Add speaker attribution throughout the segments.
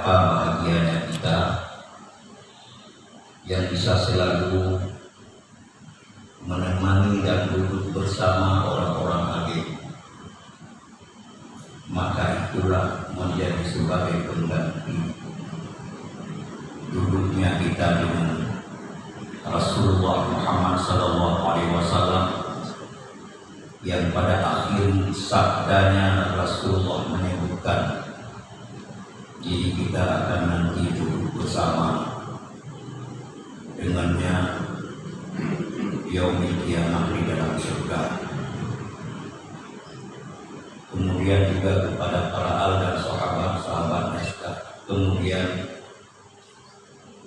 Speaker 1: Betapa bahagianya kita yang bisa selalu menemani dan duduk bersama orang-orang alim. Maka itulah menjadi sebagai pengganti duduknya kita dengan Rasulullah Muhammad SAW, yang pada akhir sabdanya Rasulullah menyebutkan, jadi kita akan nanti duduk bersama dengannya yaumil qiyamah di dalam surga. Kemudian juga kepada para al dan sahabat-sahabat naskah. Kemudian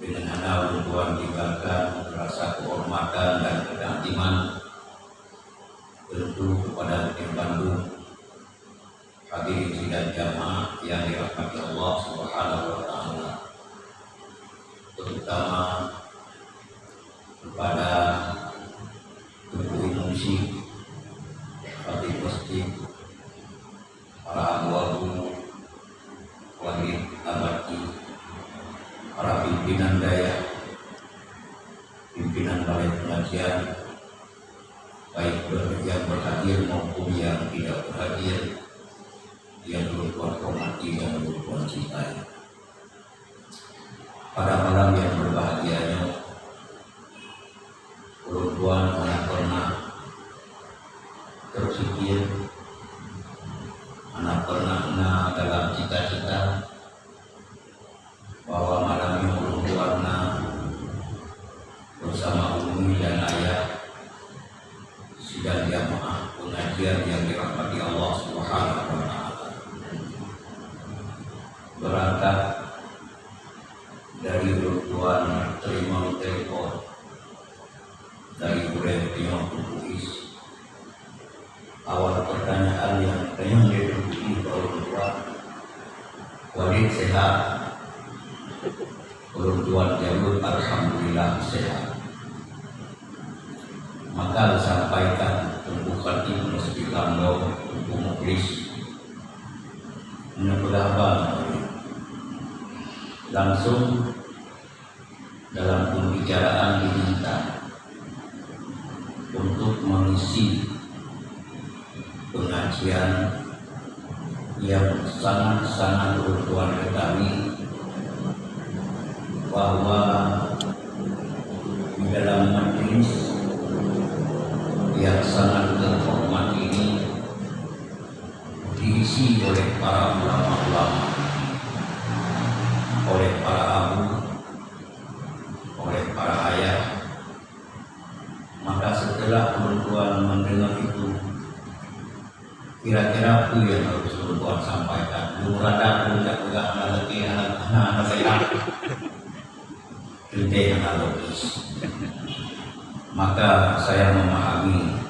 Speaker 1: dengan anak Tuhan diberikan rasa kehormatan dan kedakiman tentu kepada tim Bandung, hadirin sidang jamaah yang dirahmati Allah Subhanahu wa taala, terutama kepada Ibu Musi, Fatih Masjid, para abu-abu, Wahid Abadi, para pimpinan daya, pimpinan balai pengajian, baik yang berhadir maupun yang tidak berhadir, yang berbuat hormati dan berbuat cintai. Pada malam yang berbahagianya, perempuan mana pernah terpikir, mana pernah dalam cita-cita bahwa malam ini perempuan bersama umi dan ayah sidang jamaah pengajian yang dirahmati Allah Subhanahu wa taala, berangkat dari perempuan terima telepon dari Buren Tino Kukuis. Awal pertanyaan yang ditujukan perempuan, Walid sehat? Perempuan jawab, alhamdulillah sehat. Maka disampaikan untuk hati meski kandung untuk muklis menyeberapa. Langsung dalam pembicaraan diminta untuk mengisi pengajian yang sangat-sangat bertuan kami, bahwa di dalam majelis yang sangat terhormat ini diisi oleh para ulama-ulama, oleh para abu, oleh para ayah. Maka setelah perempuan mendengar itu, kira-kira apa yang harus perempuan sampaikan? Lurada puncak-puncak anak sehat, tidak analogis. Maka saya memahami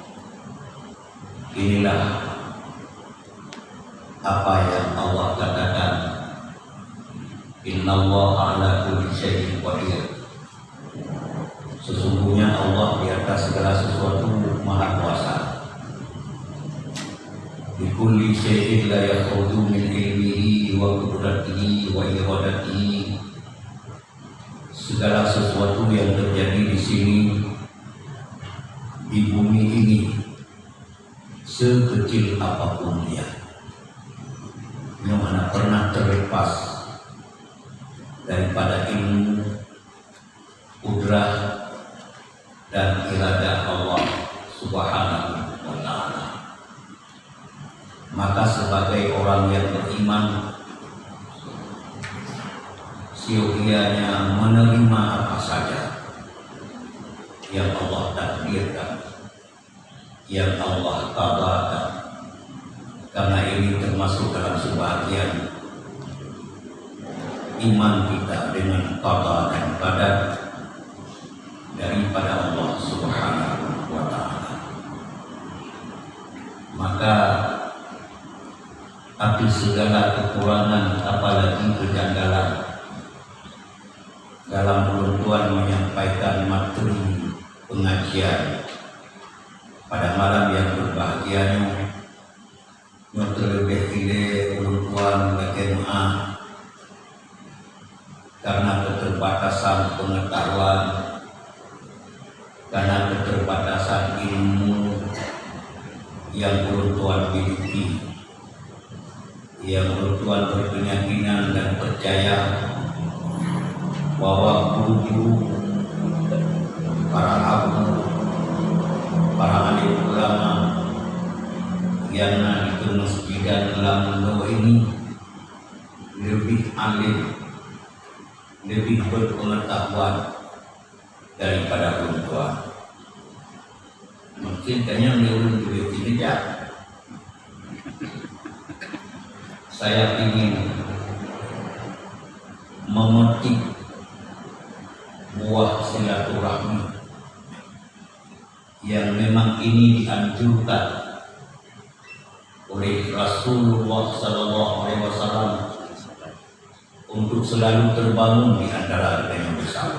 Speaker 1: inilah apa yang Allah katakan, innallaha ala kulli syai'in qadir. Sesungguhnya Allah di atas segala sesuatu maha kuasa. Bi kulli syai'in la yakhruju min ilmihi wa qudratihi wa iradatihi. Segala sesuatu yang terjadi di sini, di bumi ini, sekecil apapun dia, yang mana pernah terlepas daripada ilmu, kudrah dan iradah Allah Subhanahu wa ta'ala. Maka sebagai orang yang beriman, siogianya menerima apa saja yang Allah takdirkan, yang Allah qadakan, karena ini termasuk dalam sebahagian iman kita dengan qada dan qadar daripada Allah Subhanahu wa ta'ala. Maka atas segala kekurangan apalagi kejanggalan dalam perempuan menyampaikan materi pengajian pada malam yang berbahagianya, yang terlebih perempuan berjemaah karena keterbatasan pengetahuan, karena keterbatasan ilmu yang belum Tuhan miliki, yang belum Tuhan berkeyakinan dan percaya bahwa guru-guru, para abu, para alim ulama yang di masjidan Lamundo ini lebih alim, lebih berpengetahuan daripada orang tua. Mungkin kayaknya belum tidak. Saya ingin memetik buah silaturahmi yang memang ini dianjurkan oleh Rasulullah SAW untuk selalu terbangun di antara yang besar.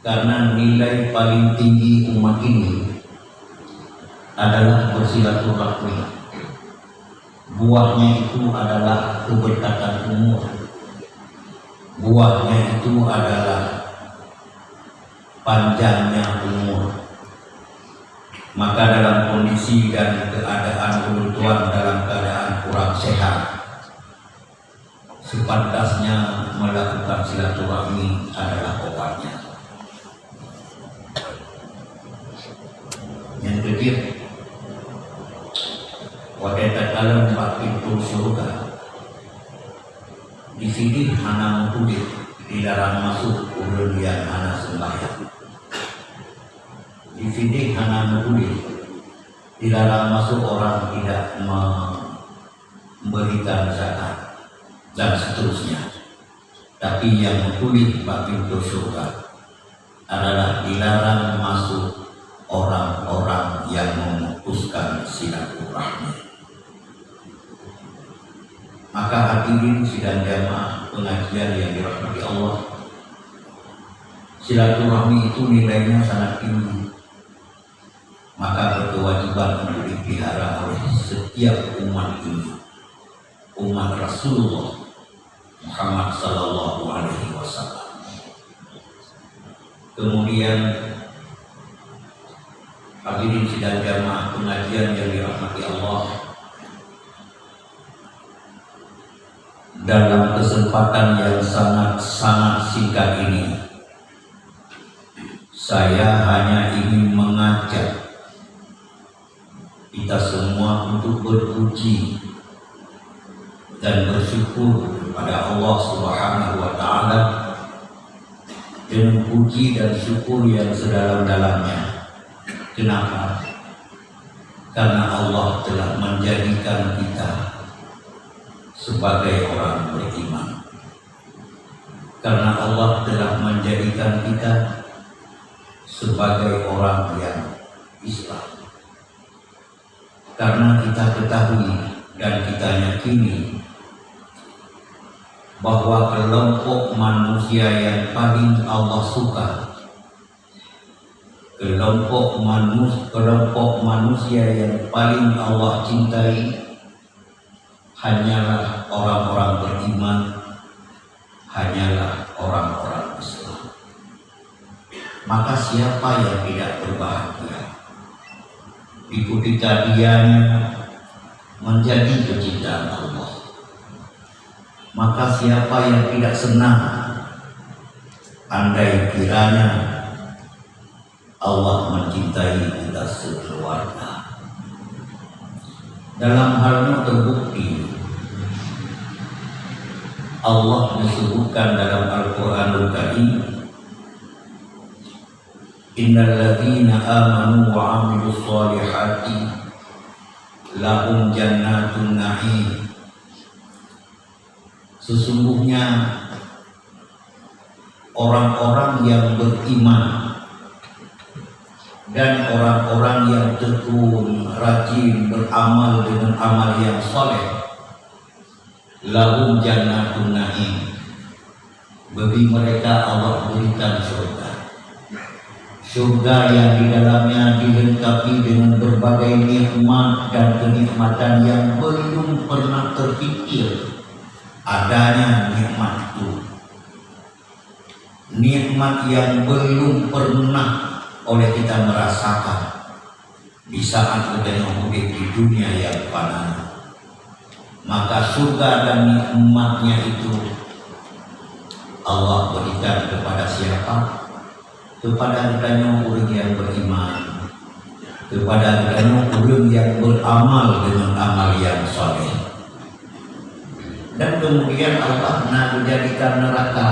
Speaker 1: Karena nilai paling tinggi umat ini adalah bersilaturahmi. Buahnya itu adalah keberkatan umur. Buahnya itu adalah panjangnya umur. Maka dalam kondisi dan keadaan kebutuhan dalam keadaan kurang sehat, sepantasnya melakukan silaturahmi adalah obatnya. Yang ketiga, wadai dalam pintu surga. Di sini hana mutudit, dilarang masuk ulun yang hana sembahyang. Di sini hana mutudit, dilarang masuk orang tidak memberikan zakat dan seterusnya. Tapi yang mutudit pintu surga adalah dilarang masuk orang-orang yang memutuskan silaturahmi. Maka hadirin sidang jamaah pengajian yang dirahmati Allah, silaturahmi itu nilainya sangat tinggi. Maka berkewajiban untuk dipelihara oleh setiap umat ini, umat Rasulullah Muhammad Sallallahu Alaihi Wasallam. Kemudian hadirin sidang jamaah pengajian yang dirahmati Allah, dalam kesempatan yang sangat singkat ini, saya hanya ingin mengajak kita semua untuk berpuji dan bersyukur kepada Allah Subhanahu wa Ta'ala dengan puji dan syukur yang sedalam-dalamnya. Kenapa? Karena Allah telah menjadikan kita sebagai orang beriman. Karena Allah telah menjadikan kita sebagai orang yang Islam. Karena kita ketahui dan kita yakini bahwa kelompok manusia yang paling Allah suka, kelompok manusia yang paling Allah cintai hanyalah orang-orang beriman, hanyalah orang-orang Islam. Maka siapa yang tidak berbahagia ketika dianya menjadi kecintaan Allah? Maka siapa yang tidak senang andai kiranya Allah mencintai kita sekeluarga? Dalam halnya terbukti Allah disebutkan dalam Al-Quranul Karim, innal ladzina amanu wa 'amilus shalihati lahum jannatun na'im. Sesungguhnya orang-orang yang beriman dan orang-orang yang tekun, rajin beramal dengan amal yang soleh, lahum jannatun na'im, bagi mereka Allah berikan surga. Surga yang di dalamnya dilengkapi dengan berbagai nikmat dan kenikmatan yang belum pernah terpikir adanya nikmat itu, nikmat yang belum pernah oleh kita merasakan di saat kita hidup di dunia yang fana. Maka surga dan nikmatnya itu Allah berikan kepada siapa? Kepada orang yang beriman, kepada orang yang beramal dengan amal yang soleh. Dan kemudian Allah nak menjadikan neraka.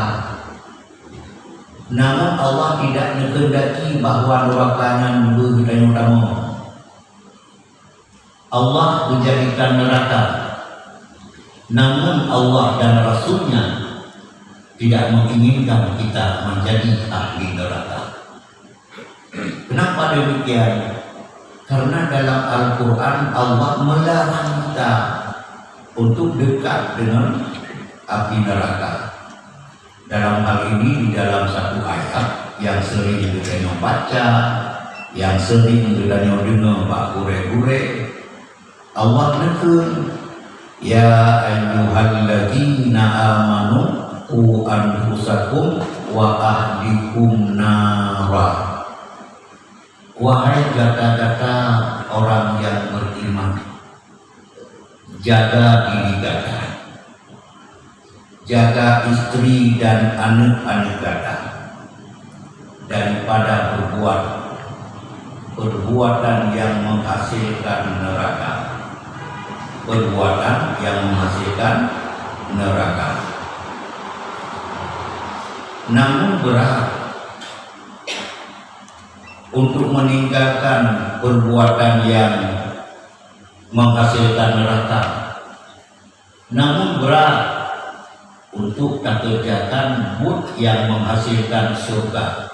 Speaker 1: Namun Allah tidak menghendaki bahwa nerakanya begitu utama. Allah menjadikan neraka. Namun Allah dan Rasulnya tidak menginginkan kita menjadi ahli neraka. Kenapa demikian? Karena dalam Al-Quran Allah melarang kita untuk dekat dengan api neraka. Dalam hal ini di dalam satu ayat yang sering kita baca, yang sering kita dengar Pak Gure-gure, Allah menegur, ya ayyuhalladzina amanu qu anfusakum wa ahlikum nara. Wahai kata-kata orang yang beriman, jaga diri kalian, jaga istri dan anak-anak kalian daripada perbuatan yang menghasilkan neraka, perbuatan yang menghasilkan neraka. Namun berat untuk meninggalkan perbuatan yang menghasilkan neraka. Namun berat untuk tak kerjakan bud yang menghasilkan surga.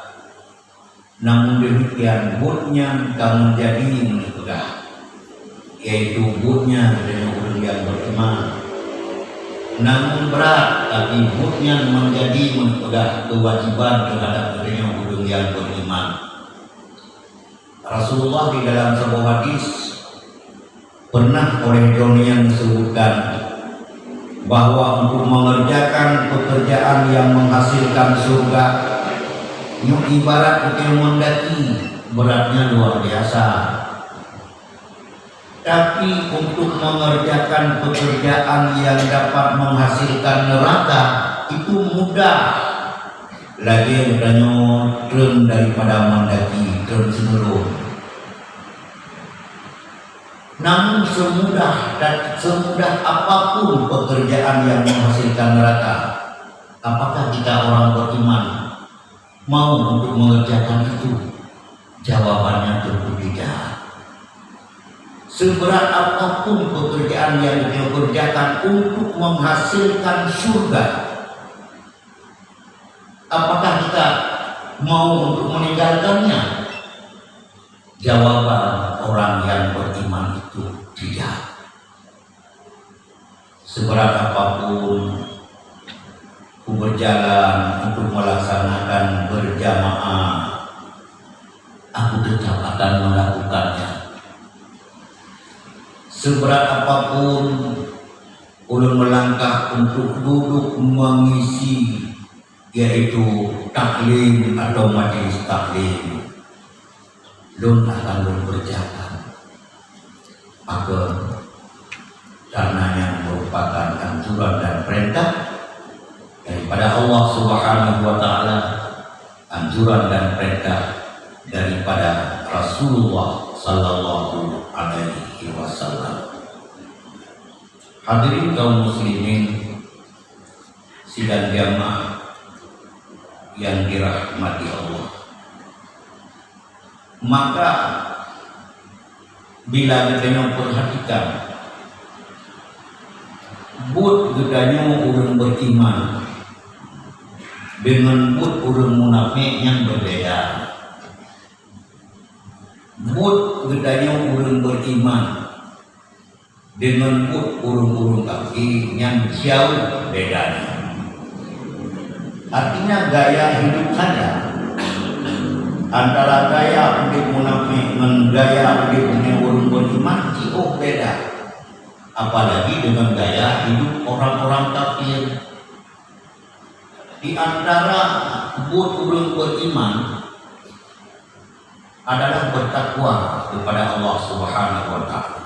Speaker 1: Namun demikian budnya kamu menjadi menikah, yaitu budnya dengan orang yang beriman. Namun berat, tapi budnya menjadi menikah kewajiban terhadap orang yang beriman. Rasulullah di dalam sebuah hadis pernah oleh Donian disebutkan bahwa untuk mengerjakan pekerjaan yang menghasilkan surga yang ibarat kita mendaki, beratnya luar biasa. Tapi untuk mengerjakan pekerjaan yang dapat menghasilkan neraka itu mudah. Lagi adanya tren daripada mendaki, tren sebelum. Namun semudah apapun pekerjaan yang menghasilkan neraka, apakah kita orang beriman mau untuk mengerjakan itu? Jawabannya tentu tidak. Seberat apapun pekerjaan yang kita kerjakan untuk menghasilkan surga, apakah kita mau untuk meninggalkannya? Jawaban orang yang beriman itu tidak. Seberat apapun ku berjalan untuk melaksanakan berjamaah, aku tetap akan melakukannya. Seberat apapun ulun melangkah untuk duduk mengisi, yaitu taklim atau majelis taklim, lun akan berjalan agar karenanya merupakan anjuran dan perintah daripada Allah Subhanahu wa Ta'ala, anjuran dan perintah daripada Rasulullah Sallallahu Alaihi Wasallam. Hadirin kaum muslimin sidang jamaah yang dirahmati Allah, maka bila kita perhatikan bud gedanya orang beriman dengan bud orang munafik yang berbeda. Bud gedanya orang beriman dengan bud orang-orang kafir yang jauh bedanya. Artinya gaya hidup saja antara gaya hidup munafik dengan gaya hidup orang beriman jauh beda. apalagi dengan gaya hidup orang-orang kafir. Di antara buat orang beriman adalah bertakwa kepada Allah Subhanahu wa taala.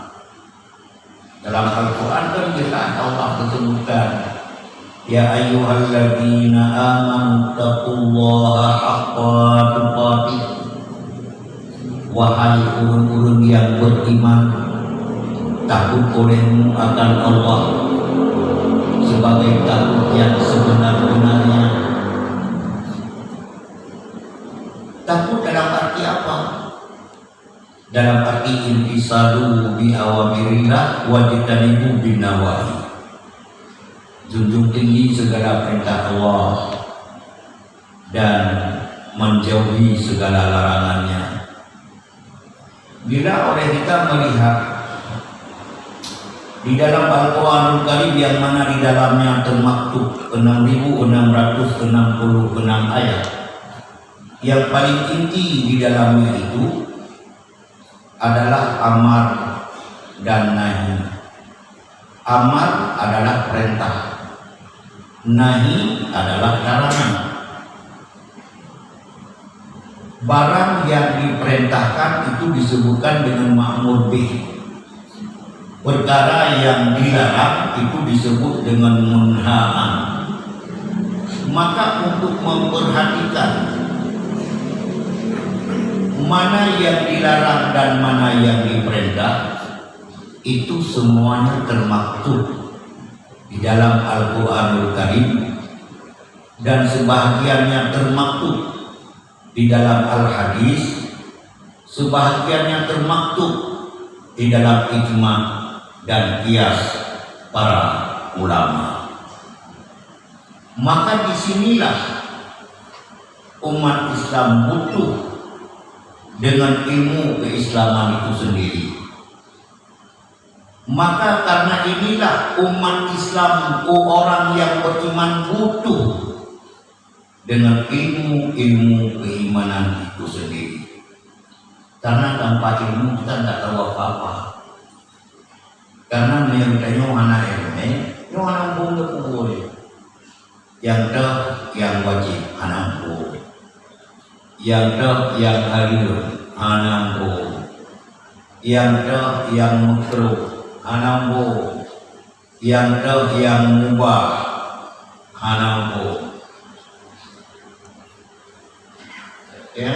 Speaker 1: Dalam Al-Qur'an kan jelas Allah menyebutkan, ya ayyuhalladzina amanu taqullaha haqqa tuqatih. Wahai orang-orang yang beriman, takut olehmu akan Allah sebagai takut yang sebenar-benarnya. Takut dalam arti apa? Dalam arti intisalu bi awamirillah wa jitanibu bin nawahi. Junjung tinggi segala perintah Allah dan menjauhi segala larangannya. Bila oleh kita melihat di dalam Al-Quranul Karim yang mana di dalamnya termaktub 6.666 ayat, yang paling inti di dalamnya itu adalah amar dan nahi. Amar adalah perintah, nahi adalah larangan. Barang yang diperintahkan itu disebutkan dengan ma'mur bih. Perkara yang dilarang itu disebut dengan munhaan. Maka untuk memperhatikan mana yang dilarang dan mana yang diperintah, itu semuanya termaktub di dalam Al-Quranul Karim, dan sebahagiannya termaktub di dalam Al-Hadis, sebahagiannya termaktub di dalam ijma dan qiyas para ulama. Maka disinilah umat Islam butuh dengan ilmu keislaman itu sendiri. Maka karena inilah umat Islam, orang yang beriman butuh dengan ilmu keimanan itu sendiri. Karena tanpa ilmu kita tidak tahu apa-apa. Karena yang ditanya anak ilmu, yang anak boleh boleh. Yang dah yang wajib anak boleh. Yang dah yang halal anak boleh. Yang dah yang makruh anak boleh. Yang dah yang mubah anak boleh. Ya.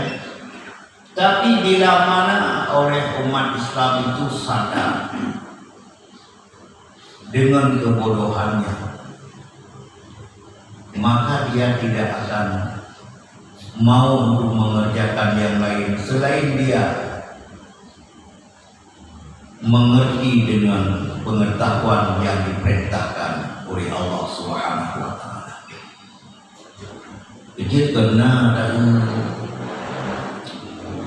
Speaker 1: Tapi bila mana oleh umat Islam itu sadar dengan kebodohannya, maka dia tidak akan mau untuk mengerjakan yang lain selain dia mengerti dengan pengetahuan yang diperintahkan oleh Allah Subhanahu wa taala. Jadi karena ada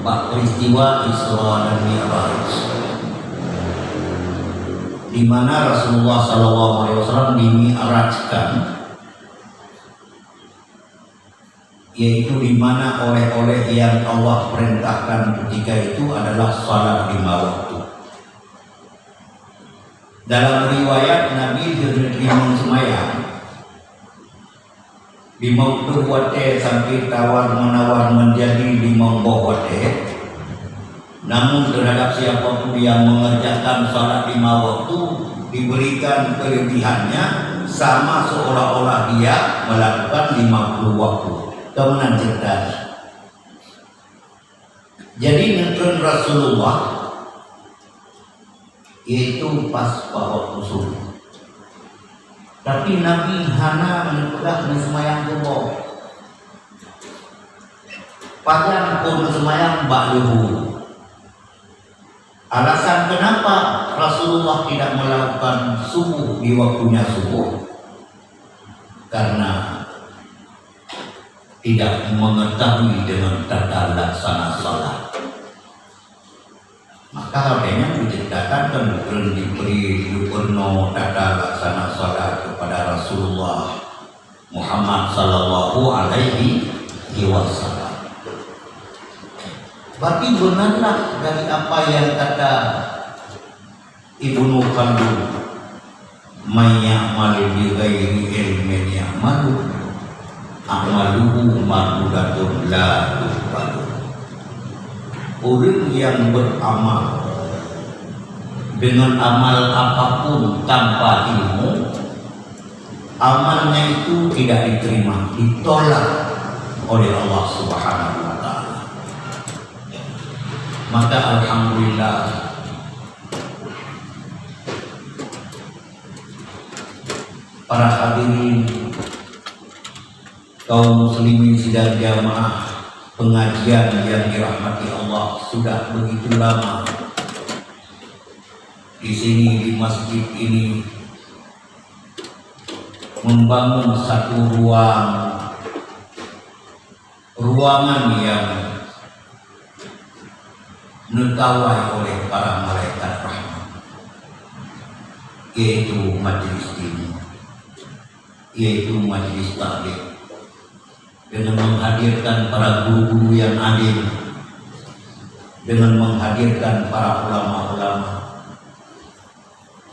Speaker 1: peristiwa Isra dan Mi'raj, di mana Rasulullah SAW dimi'rajkan, yaitu di mana oleh-oleh yang Allah perintahkan ketika itu adalah salat 5 waktu. Dalam riwayat Nabi dengan semayang di waktu wate sampai tawar-menawar menjadi 5 wate. Namun terhadap siapapun yang mengerjakan salat 5 waktu diberikan kelebihannya sama seolah-olah dia melakukan 50 waktu. Kemudian cerdas. Jadi nentron Rasulullah yaitu pas waktu subuh. Tapi Nabi hana menyebutkan semayang kubur. Pada pun semayang ba'luhu. Alasan kenapa Rasulullah tidak melakukan subuh di waktunya subuh, karena tidak mengetahui dengan tata laksana salat. Maka harusnya diceritakan dan diberi penuh tata laksana salat kepada Rasulullah Muhammad sallallahu alaihi wasallam. Berarti benarlah dari apa yang kata Ibnu Khaldun may ya'mal bi ghairi ilmin ya'malu amaluhu mardudatun la tuqbalu. Orang yang beramal dengan amal apapun tanpa ilmu, amalnya itu tidak diterima, ditolak oleh Allah Subhanahu wa Ta'ala. Maka alhamdulillah, para hadirin kaum muslimin sidang jamaah pengajian yang dirahmati Allah, sudah begitu lama di sini di masjid ini membangun satu ruangan yang dikawal oleh para malaikat rahmat, yaitu majelis ilmu, yaitu majelis taklim, dengan menghadirkan para guru-guru yang adil, dengan menghadirkan para ulama-ulama.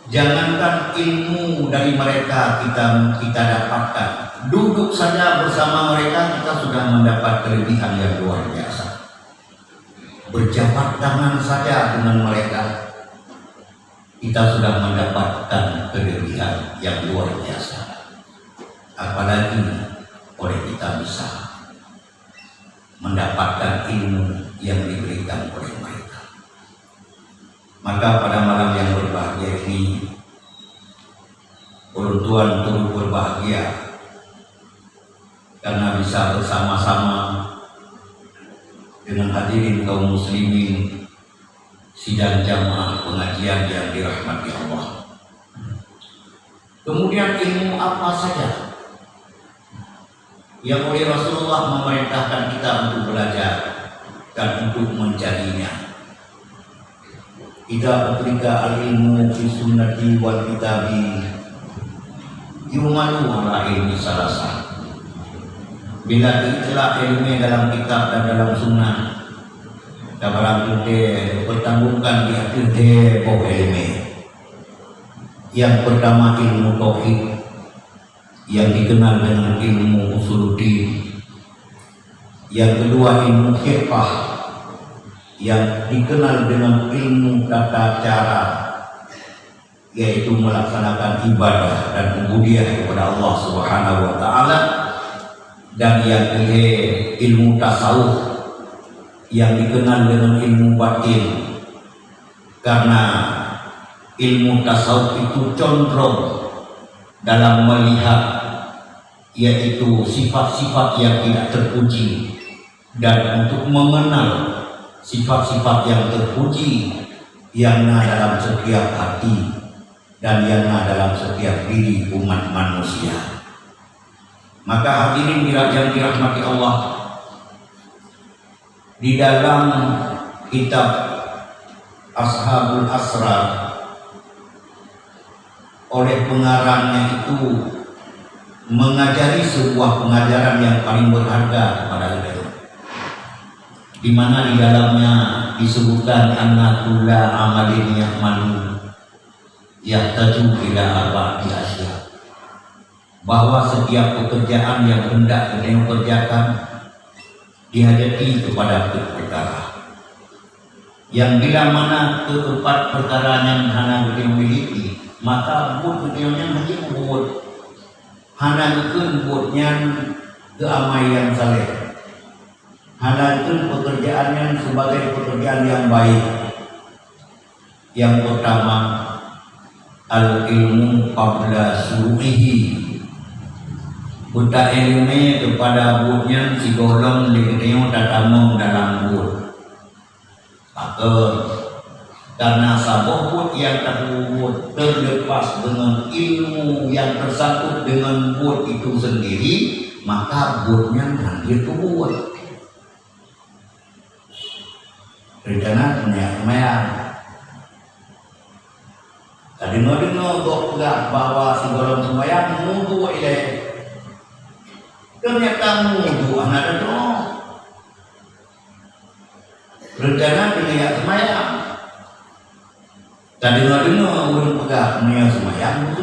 Speaker 1: Jangankan ilmu dari mereka kita dapatkan, duduk saja bersama mereka kita sudah mendapat kelebihan yang luar biasa. Berjabat tangan saja dengan mereka kita sudah mendapatkan kelebihan yang luar biasa. Apalagi oleh kita bisa mendapatkan ilmu yang diberikan oleh mereka. Maka pada malam yang berbahagia ini, Tuan turut berbahagia karena bisa bersama-sama dengan hadirin kaum muslimin sidang jamaah pengajian yang dirahmati Allah. Kemudian ilmu apa saja yang oleh Rasulullah memerintahkan kita untuk belajar dan untuk mencarinya. Idza utrika al-ilmu fi sunnati wal kitabi yumalu ala ilmi salasa. Bila itulah ilmu dalam kitab dan dalam sunnah, kabarang kita pertanggungkan di akhir bahwa ilmu. Yang pertama ilmu tauhid, yang dikenal dengan ilmu usuluddin. Yang kedua ilmu fiqh, yang dikenal dengan ilmu tata cara, yaitu melaksanakan ibadah dan ubudiyah kepada Allah Subhanahu wa Ta'ala. Dan yang ketiga ilmu tasawuf, yang dikenal dengan ilmu batin, karena ilmu tasawuf itu condong dalam melihat yaitu sifat-sifat yang tidak terpuji, dan untuk mengenal sifat-sifat yang terpuji yang ada dalam setiap hati dan yang ada dalam setiap diri umat manusia. Maka hadirin yang dirahmati Allah, di dalam kitab Ashabul Asrar oleh pengarangnya itu mengajari sebuah pengajaran yang paling berharga kepada kita, di mana di dalamnya disebutkan anna kulla amalin ya'malu yahtaju ila arba'ati asya, bahwa setiap pekerjaan yang hendak kita kerjakan dihadapi kepada perkara yang bila mana keempat perkara yang hana kita miliki, maka buat kerjanya hanya membuat hana buatnya keamaian saleh, hana pekerjaannya sebagai pekerjaan yang baik. Yang pertama al-ilmu qabla suru'ihi, buta ilmu kepada buatnya si golong diketemu tatamong dalam buat. Maka karena sabuk buat yang terbuat terlepas dengan ilmu yang tersangkut dengan buat itu sendiri, maka buatnya hadir ke buat. Rencana punya tadi dengar kok enggak bahwa si golong sembahyang mutu ile. Ternyata mutu anak itu. Rencana punya sembahyang. Tadi dengar urang pegang nia semayang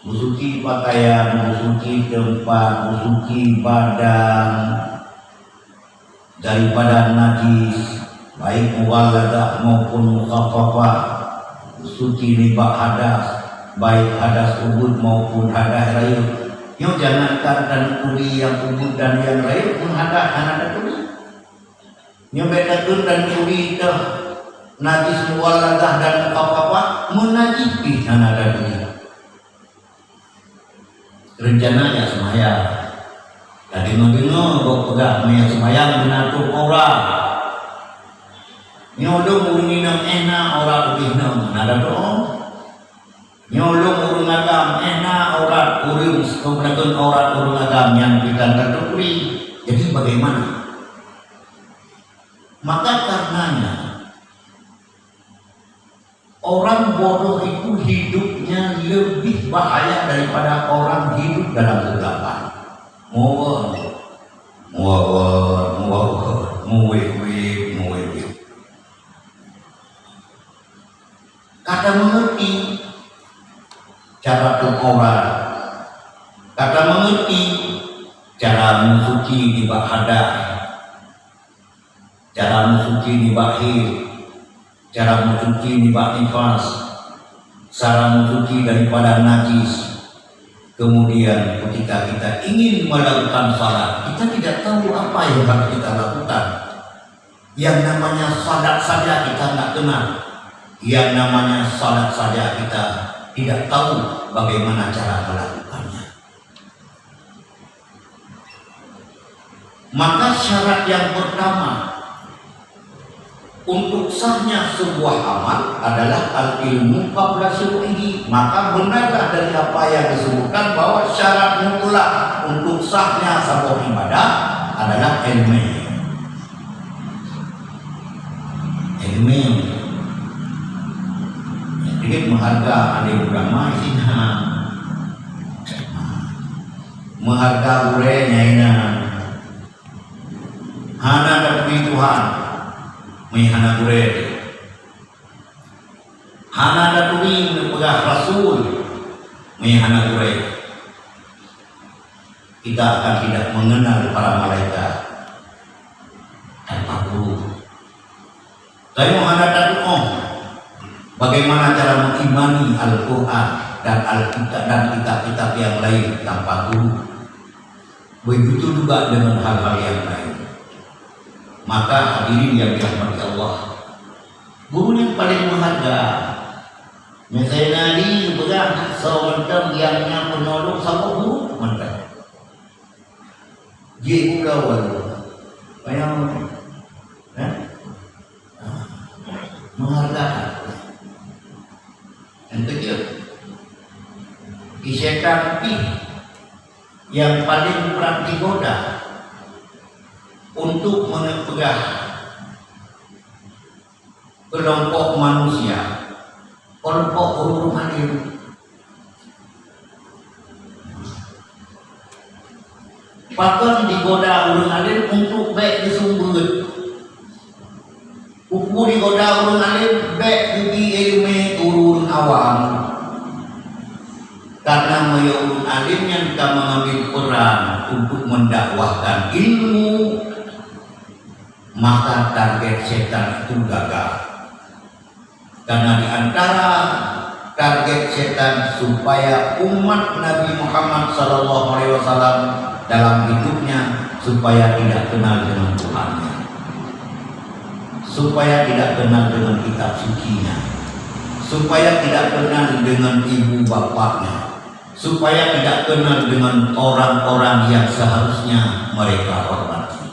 Speaker 1: musuki pakaian, musuki tempat, musuki badan daripada najis, baik muwaladah maupun mukhaffafah, suci riba hadas, baik hadas ubud maupun hadas rayuk. Yo jangankan dan kuli yang ubud dan yang rayuk pun hadas anak kuli. Yo bedakan dan kuli itu najis muwaladah dan mukhaffafah menajisi anak kuli. Rencananya semayang. Tadi dengar bawa pegang mayat semayang menatur orang. Nyolong urang inang enak orang lebih nam ada doang. Nyolong urang agam enak orang kemudian orang agam yang kita terturi. Jadi bagaimana? Maka karenanya orang bodoh itu hidupnya lebih bahaya daripada orang hidup dalam kegelapan. Kata mengerti cara berobat, kata mengerti cara mensuci di bahadah, cara mensuci di bahir, cara mensuci di nifas, cara mensuci daripada najis. Kemudian ketika kita ingin melakukan salat, kita tidak tahu apa yang harus kita lakukan. Yang namanya salat saja kita nggak kenal. Yang namanya salat saja kita tidak tahu bagaimana cara melakukannya. Maka syarat yang pertama untuk sahnya sebuah amal adalah al-ilmu qabla syuru'ihi. Maka benarlah dari apa yang disebutkan bahwa syarat mutlak untuk sahnya sebuah ibadah adalah ilmu. Ilmu. Sedikit mengharga adik ulama sina, mengharga urenya ina. Hana dari Tuhan. Mihana gure hana datui menepegah Rasul mihana gure. Kita akan tidak mengenal para malaikat tanpa guru. Tapi menghadap datu bagaimana cara mengimani Al-Quran dan Alkitab dan kitab-kitab yang lain tanpa guru. Begitu juga dengan hal-hal yang lain. Maka hadirin yang dirahmati Allah, guru yang paling berharga. Misalnya Nabi pegang seorang yang penolong sama guru mantap. Dia ulawal, bayang, menghargai. Yang ketiga, isyaitan yang paling berat digoda untuk menepegah kelompok manusia, kelompok urung alim. Bahkan digoda urung alim untuk baik disumber. Upu digoda urung alim baik di ilmu urun awam. Karena urun alim yang kita mengambil peran untuk mendakwahkan ilmu, maka target setan itu gagal. Karena di antara target setan supaya umat Nabi Muhammad SAW dalam hidupnya supaya tidak kenal dengan Tuhannya, supaya tidak kenal dengan kitab sucinya, supaya tidak kenal dengan ibu bapaknya, supaya tidak kenal dengan orang-orang yang seharusnya mereka hormati.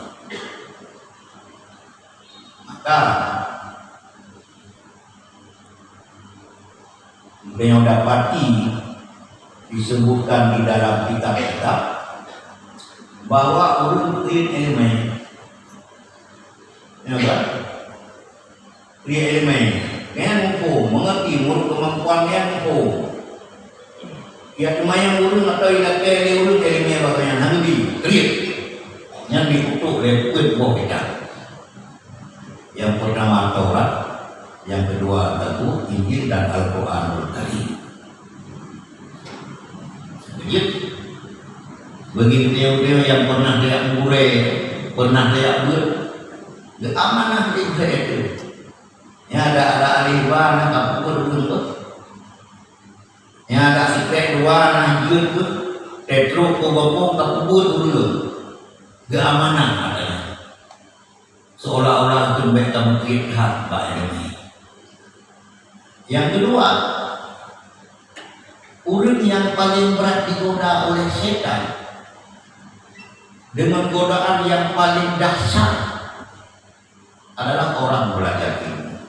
Speaker 1: Beliau dapati disebutkan di dalam kitab-kitab bahwa ulun ilmu, ya kan? Ilmu, dia mampu mengerti menurut kemampuan dia mampu. Ya cuma yang ulun atau yang kaya ulun ilmu bagaimana nanti kriat, yang dikutuk oleh kedua kita. Yang pertama Taurat, yang kedua dua buku Injil dan Al-Quranul Karim. Bagi beliau-beliau yang pernah dia murai, pernah dia buat, dia amanah di itu. Ya ada ahli wana kapur dulu, ya ada sekret wana jut tu, tetro kubapong kapur dulu, dia amanah ada. Seolah-olah itu mereka mengkritik Pak ini. Yang kedua, urut yang paling berat digoda oleh setan dengan godaan yang paling dahsyat adalah orang belajar ilmu.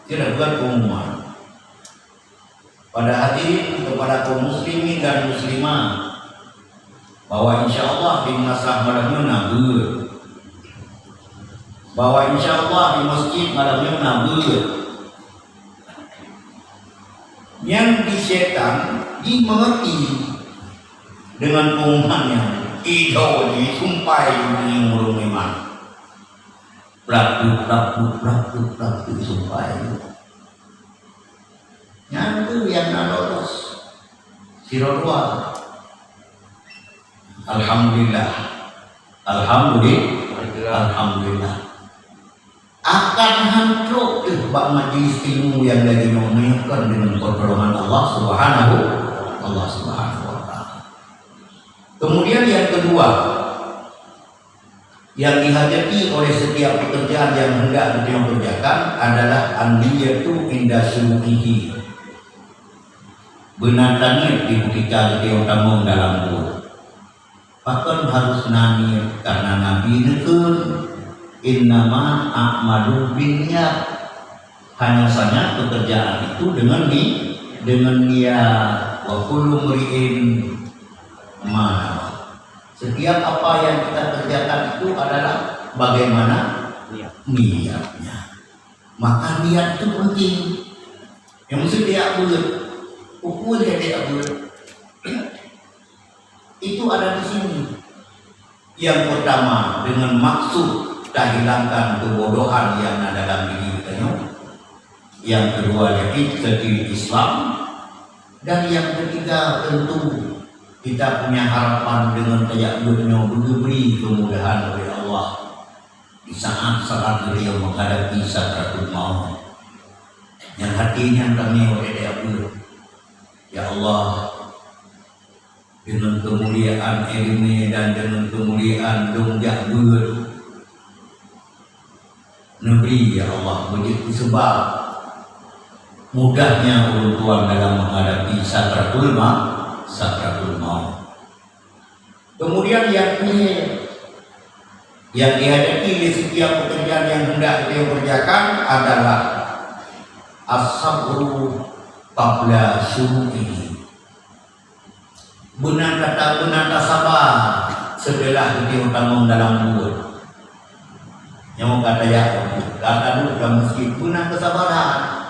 Speaker 1: Tidak bukan pengumuman. Pada hadirin kepada kaum muslimin dan muslimah bahwa insya Allah di masa malam nabur, bahwa insya Allah di masjid malam nabur, yang di setan dimengerti dengan pengumumannya itu disumpai ini murung iman. Praktik sumpai. Yang itu yang nadoros sirodwa. Alhamdulillah akan hancur bak majelis ilmu yang lagi mengingatkan dengan pertolongan Allah Subhanahu wa Ta'ala. Kemudian yang kedua yang dihajati oleh setiap pekerjaan yang hendak dia kerjakan adalah andiyatu inda syuruhi, benarnya ketika dia tamu dalam guru. Bahkan harus nani karena Nabi nekun innama a'malu binniyat, hanya saja pekerjaan itu dengan niat. Wa kullu mri'in ma, setiap apa yang kita kerjakan itu adalah bagaimana niatnya. Maka niat itu penting. Yang mesti dia buat, ukur dia buat. Itu ada di sini. Yang pertama dengan maksud kita hilangkan kebodohan yang ada dalam diri kita. Yang kedua jadi Islam. Dan yang ketiga tentu kita punya harapan dengan tayakkudnya diberi kemudahan oleh Allah di saat-saat beliau menghadapi sakratul maut. Yang hatinya kami oleh tayakkud, ya Allah, dengan kemuliaan ilmu dan dengan kemuliaan dongjak ber negeri, ya Allah, begitu sebab mudahnya urut-urutan dalam menghadapi sakratul maut. Kemudian yang dihadapi di setiap pekerjaan yang hendak dia kerjakan adalah as-sabru qabla syuru'i, benar sabar setelah dia tamu dalam mulut. Yang kata ya kata dulu dalam masjid benar kesabaran.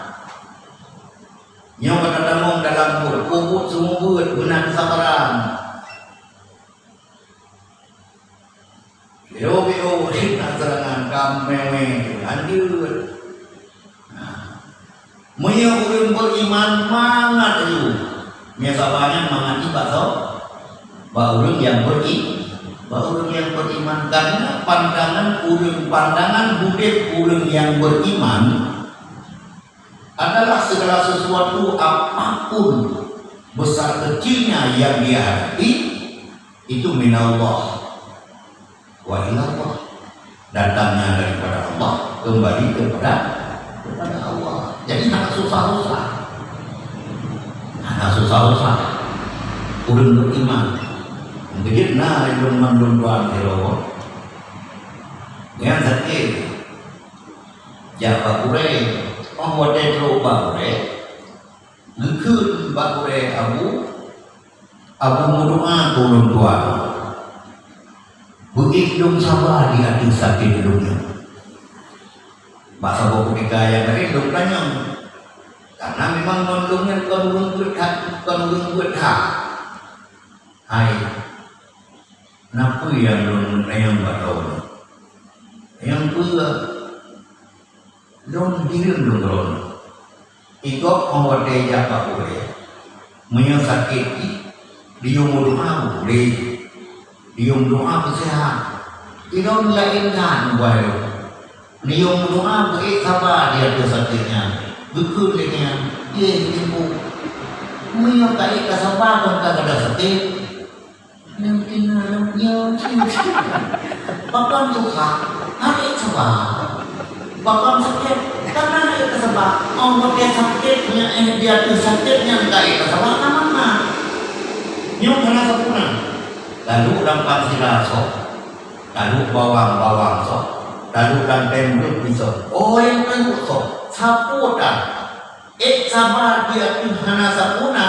Speaker 1: Yang kata tamu dalam mulut kubut semua buat benar kesabaran. Beo kita serangan kamewe lanjut. Menyuruh beriman mangat itu. Biasanya mangat ibadah tau. Baurung yang beriman karena pandangan budek urang yang beriman adalah segala sesuatu apapun besar kecilnya yang dia hadapi itu minallah wa ilallah, datangnya daripada Allah kembali kepada Allah. Jadi tak susah-susah urang beriman. Begitu nah belum mandunduan hero. Yang sakit Jawa Pure, orang Tetro Pure, ngekun Pure Abu Mudu'a turun tuan. Begitu sabar di hati sakit hidupnya. Bahasa bapak kita yang tadi hidup tanya, karena memang mendungnya bukan buat hak. Hai, kenapa yang belum yang tahu? Yang pula Don dirim dong. Ikut orang dia apa boleh. Menyakit dium doa boleh. Dium doa kesehatan. Idon lain kan boleh. Dium doa boleh sabar dia tu sakitnya. Betul dengan dia ibu. Menyakit kesabaran pun tak ada sakit. Nanti nalamnya. Bahkan suka hari sabar. Bahkan sakit karena hari kesabaran. Orang dia sakitnya dia tu sakitnya tak ada kesabaran mana? Nyok kena sapuna. Lalu dapat silasok. Lalu bawang sok. Lalu dan tembok pisau. Oh yang tembok sok. Sapu dah. Sabar dia tu hana sapuna.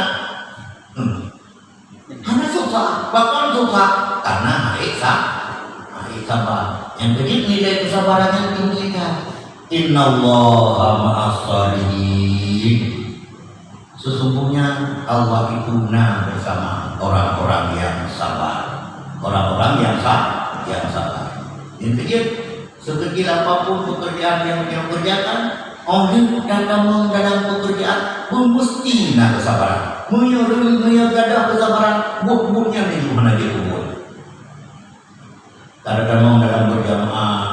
Speaker 1: Hana susah. Bahkan susah karena hari sabar. Yang begitu nilai kesabaran yang tinggi kan. Innallaha ma'as-sabirin. Sesungguhnya Allah itu bersama orang-orang yang sabar. Orang-orang yang sabar. Intinya sekecil apapun pekerjaan yang dia kerjakan, orang datang dalam pekerjaan mesti nak kesabaran. Mengadah kesabaran, buat-buatnya di mana dia buat. Kadang-kadang dalam berjamaah,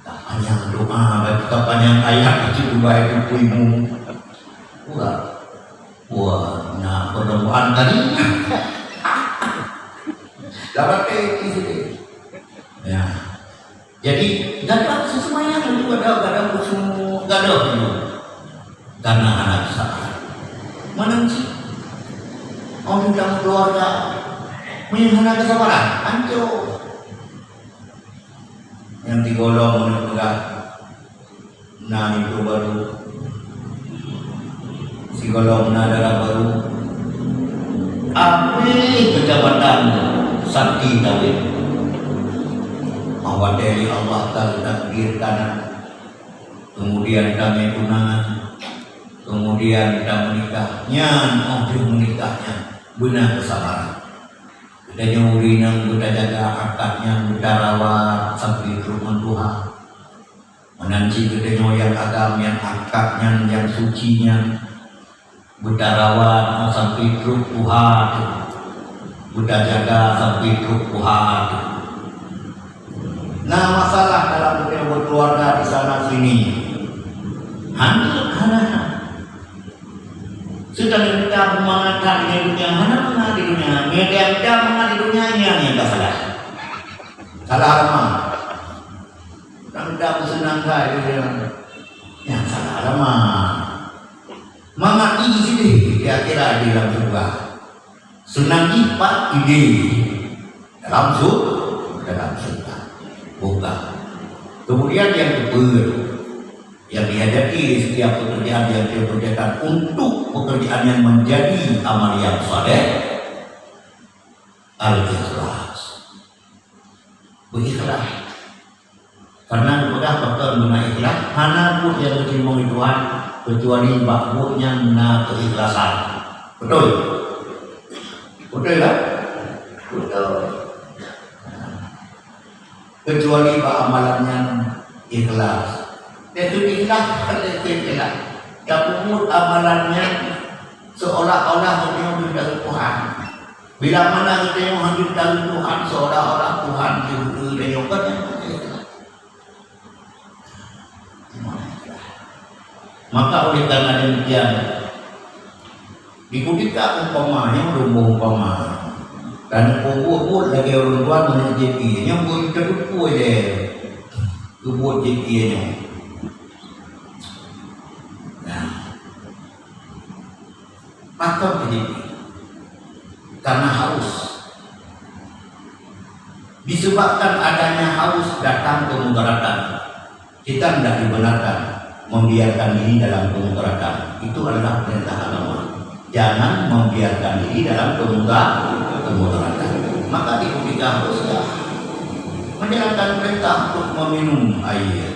Speaker 1: tak panjang doa, tak panjang ayat itu baik itu ibu. Wah, nah pertemuan tadi. Dapat di sini. Ya. Jadi gadah semuanya itu gadah semua gadah itu. Karena anak sabar. Mana sih? Orang dalam keluarga menghina kesabaran, hancur. Yang digolong menegak, nah itu baru. Si golong darah baru. Api kejabatan sakti tawid. Awal dari Allah takdirkan. Kemudian kami tunangan. Kemudian kita menikahnya, untuk menikahnya benar kesabaran. Kita nyurinang, kita jaga akadnya, kita rawat sampai rumah Tuhan. Menanti kita nyoyak agam yang akadnya, yang sucinya. Kita rawat sampai Tuhan. Kita jaga sampai Tuhan. Nah masalah dalam berkeluarga di sana sini. Hana. Sudah kita mengatakan di dunia mana di dunia, media mana di dunia yang tak salah. Salah lama. Kita bersenang kaya yang salah lama. Mengati sini kira-kira di dalam surga. Senang ipat ide dalam surga. Bukan. Kemudian yang kedua. Yang dihadapi di setiap pekerjaan yang dia kerjakan untuk pekerjaan yang menjadi amal yang saleh, al-ikhlas. Berikhlas. Karena mudah bakal guna ikhlas, mana pun yang diterima Tuhan kecuali bakbunya na keikhlasan. Betul? Betul tak? Betul. Kecuali amalannya ikhlas. Itu ikhlas, ikhlas. Dan umur amalannya seolah-olah dia menjadi Tuhan. Bila mana kita yang menjadi Tuhan, seolah-olah Tuhan itu dia yang maka oleh karena demikian, dikutipkan umpamanya umpama dan buat lagi orang tua menjadi yang buat terlupa dia, buat jadinya. Maka begini, karena haus, disebabkan adanya haus datang kemudaratan. Kita tidak dibenarkan membiarkan diri dalam kemudaratan. Itu adalah perintah agama. Jangan membiarkan diri dalam kemudaratan. Maka ketika haus ya, menjalankan perintah untuk meminum air.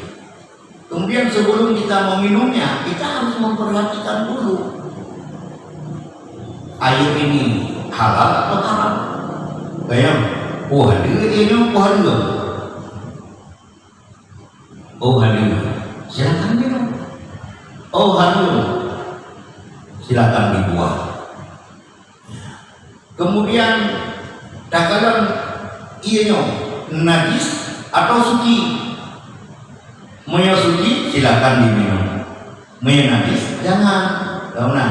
Speaker 1: Kemudian sebelum kita meminumnya, kita harus memperhatikan dulu. Air ini halal atau haram? Bayang, ada dia puasa. Ada. Silakan dia Oh harum, silakan dibuang. Kemudian takaran ianya najis atau suci. Maya suci silakan diminum. Maya najis jangan. Tahunan.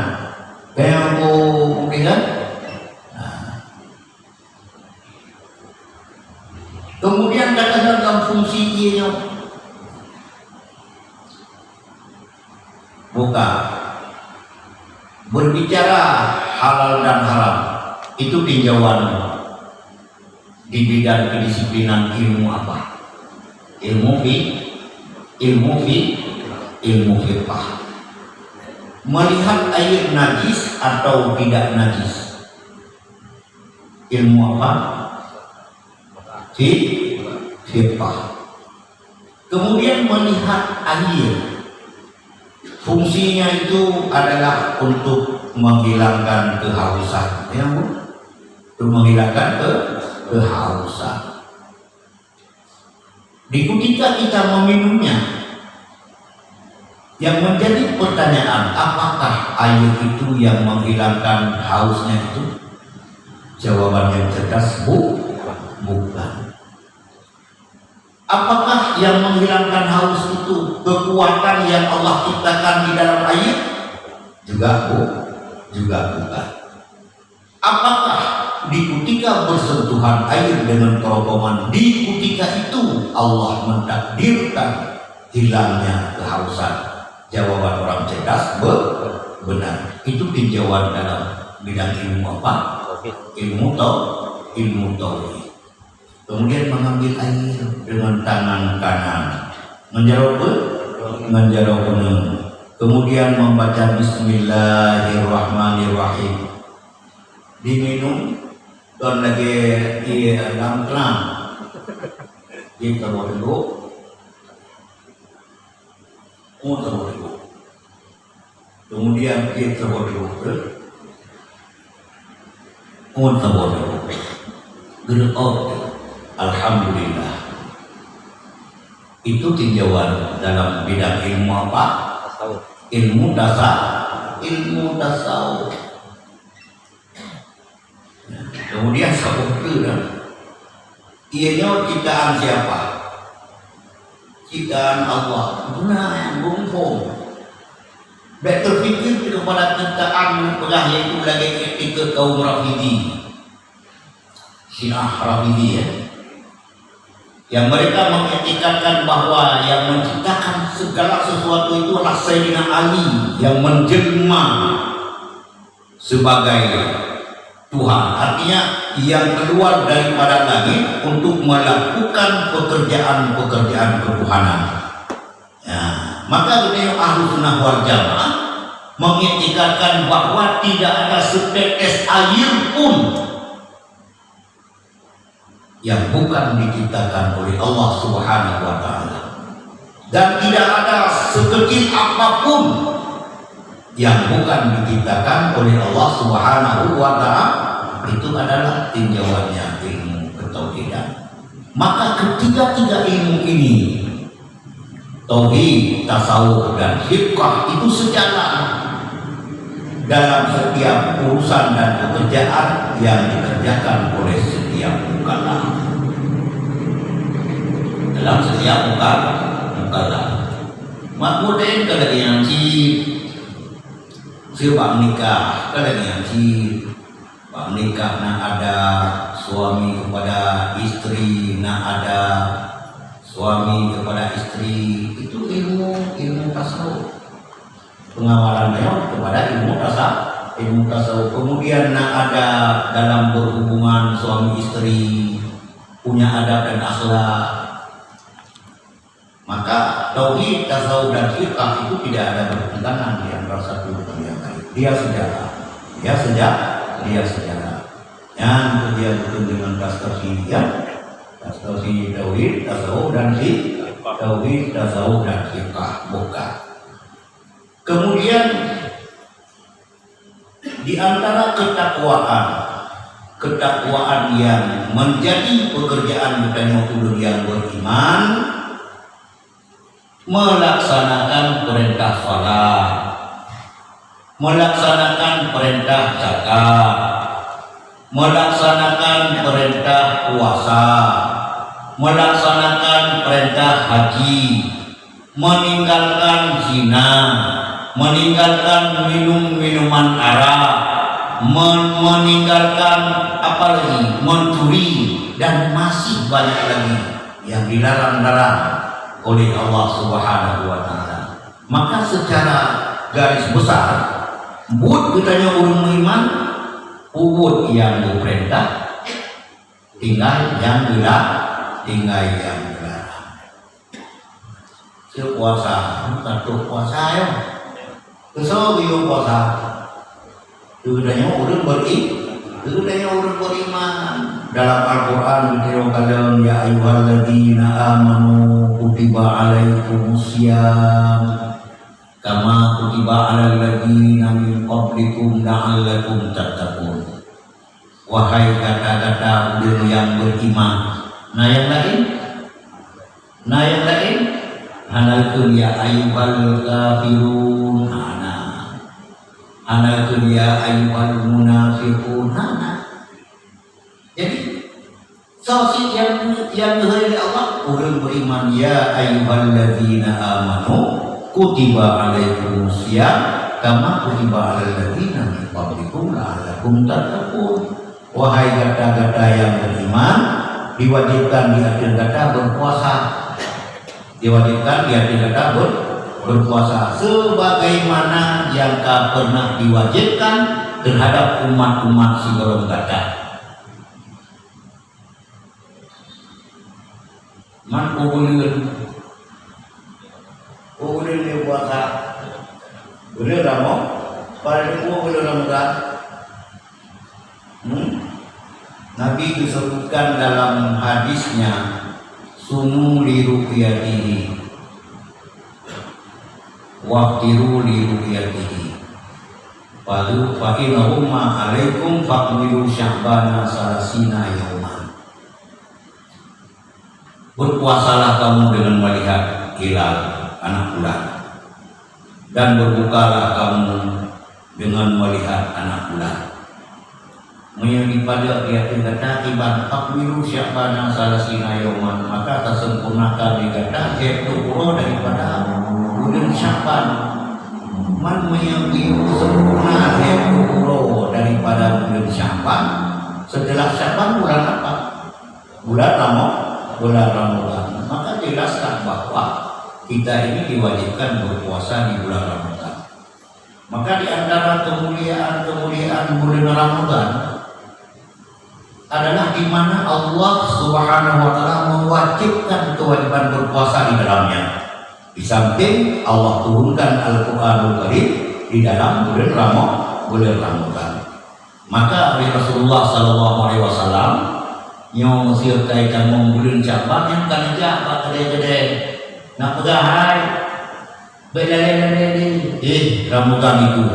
Speaker 1: Kayak aku mungkin. Kemudian takaran dalam fungsi ianya buka. Berbicara halal dan haram itu tinjauan di bidang kedisiplinan ilmu apa? Ilmu fiqh. Melihat air najis atau tidak najis. Ilmu apa? Fiqh. Kemudian melihat air. Fungsinya itu adalah untuk menghilangkan kehausan, ya Bu? Untuk menghilangkan kehausan. Di ketika kita meminumnya, yang menjadi pertanyaan, apakah air itu yang menghilangkan hausnya itu? Jawaban yang cerdas, bukan. Apakah yang menghilangkan haus itu kekuatan yang Allah ciptakan di dalam air? Juga bukan. Apakah di ketika bersentuhan air dengan kerokongan, di ketika itu Allah mentakdirkan hilangnya kehausan? Jawaban orang cerdas benar. Itu tinjauan dalam bidang ilmu apa? Ilmu tauhid. Kemudian mengambil air dengan tangan kanan, menjarau benar. Kemudian membaca Bismillahirrahmanirrahim. Diminum dan lagi dalam kelam. Kita dulu. Kemudian kita dulu. Alhamdulillah. Itu tinjauan dalam bidang ilmu apa? Ilmu tasawuf. Kemudian sabuknya, ianya ciptaan siapa? Ciptaan Allah. Benar yang bungkung. Baik terfikir kepada ciptaan pernah yaitu lagi ketika kaum Rafidi, Syiah Rafidi ya. Yang mereka mengetikadkan bahwa yang menciptakan segala sesuatu itu adalah Sayyidina Ali yang menjelma sebagai Tuhan. Artinya yang keluar daripada langit untuk melakukan pekerjaan ketuhanan. Ya, maka beliau Ahlus Sunnah wal Jamaah mengetikadkan bahwa tidak ada setetes air pun yang bukan diciptakan oleh Allah Subhanahu wa Ta'ala, dan tidak ada sekecil apapun yang bukan diciptakan oleh Allah Subhanahu wa Ta'ala. Itu adalah tinjauannya ilmu ketauhidan. Maka ketiga-tiga ilmu ini, tauhid, tasawuf dan fiqh, itu sejalan dalam setiap urusan dan pekerjaan yang dikerjakan oleh setiap mukallaf. Dalam setiap mukallaf. Makmudin kada yang sebab nikah, kada yang bang nikah nak ada suami kepada istri, nak ada suami kepada istri, itu ilmu tasawuf. Pengawalannya kepada ilmu tasawuf. Kemudian nak ada dalam berhubungan suami istri punya adab dan akhlak. Maka tauhid, tasawuf dan fiqh itu tidak ada bertentangan di antara satu dengan yang lain. Dia sejarah. Yang dia betul dengan tauhid, tauhid, tasawuf dan fiqh. Tauhid, tasawuf dan fiqh bukan. Kemudian di antara ketakwaan yang menjadi pekerjaan bukan waktu yang beriman, melaksanakan perintah salat, melaksanakan perintah zakat, melaksanakan perintah puasa, melaksanakan perintah haji, meninggalkan zina, meninggalkan minuman arak, meninggalkan apalagi mencuri, dan masih banyak lagi yang dilarang-larang oleh Allah Subhanahu wa taala. Maka secara garis besar, buat kitanya orang beriman, ubud yang diperintah, tinggal yang dilarang, tinggal yang dilarang. Puasa, satu puasa ya. Kesal biu puasa. Kitanya orang beriman. Dalam Al-Quran diterangkan, ya ayyuhalladzina amanu kutiba alaikumusiyam kama kutiba alal ladzina min qablikum la'allakum tattaqun. Wahai kata-kata orang yang beriman. Nah yang lain analkun ya ayyuhal kafirun, analkun ya ayyuhal munafiqun. Jadi sosok yang dihadiri Allah, orang beriman, ya ayyuhalladzina amanu kutiba alaikumusiyam kama kutiba alal ladzina min qablikum la'allakum tattaqun. Wahai kata-kata yang beriman, diwajibkan di akhir kata berpuasa, diwajibkan di akhir kata berpuasa sebagaimana yang pernah diwajibkan terhadap umat-umat sebelum kata. Man boleh puasa, boleh ramu, pada boleh Ramadan. Nabi disebutkan dalam hadisnya, sumu li ruqyatihi waqtiru li ruqyatihi fadu fa inna alaikum faqmilu sya'bana salasina yauman. Berpuasalah kamu dengan melihat hilal anak bulan, dan berbukalah kamu dengan melihat anak bulan. Menjadi pada dia kata ibadah takmilu sya'bana salasina yauman, maka tersempurnakan dikata yaitu daripada bulan Sya'ban. Man menjadi sempurna yaitu daripada bulan Sya'ban. Setelah Sya'ban bulan apa? Bulan Ramadan. Maka jelaskan bahwa kita ini diwajibkan berpuasa di bulan Ramadan. Maka di antara kemuliaan bulan Ramadan adalah di mana Allah Subhanahu wa taala mewajibkan kewajiban berpuasa di dalamnya. Di samping Allah turunkan Al-Qur'anul Karim di dalam bulan Ramadan. Maka Rasulullah sallallahu alaihi wasallam yang mesir kaitan bulan Sya'ban yang kan jabat gede-gede nak pegahai belele Ramadan itu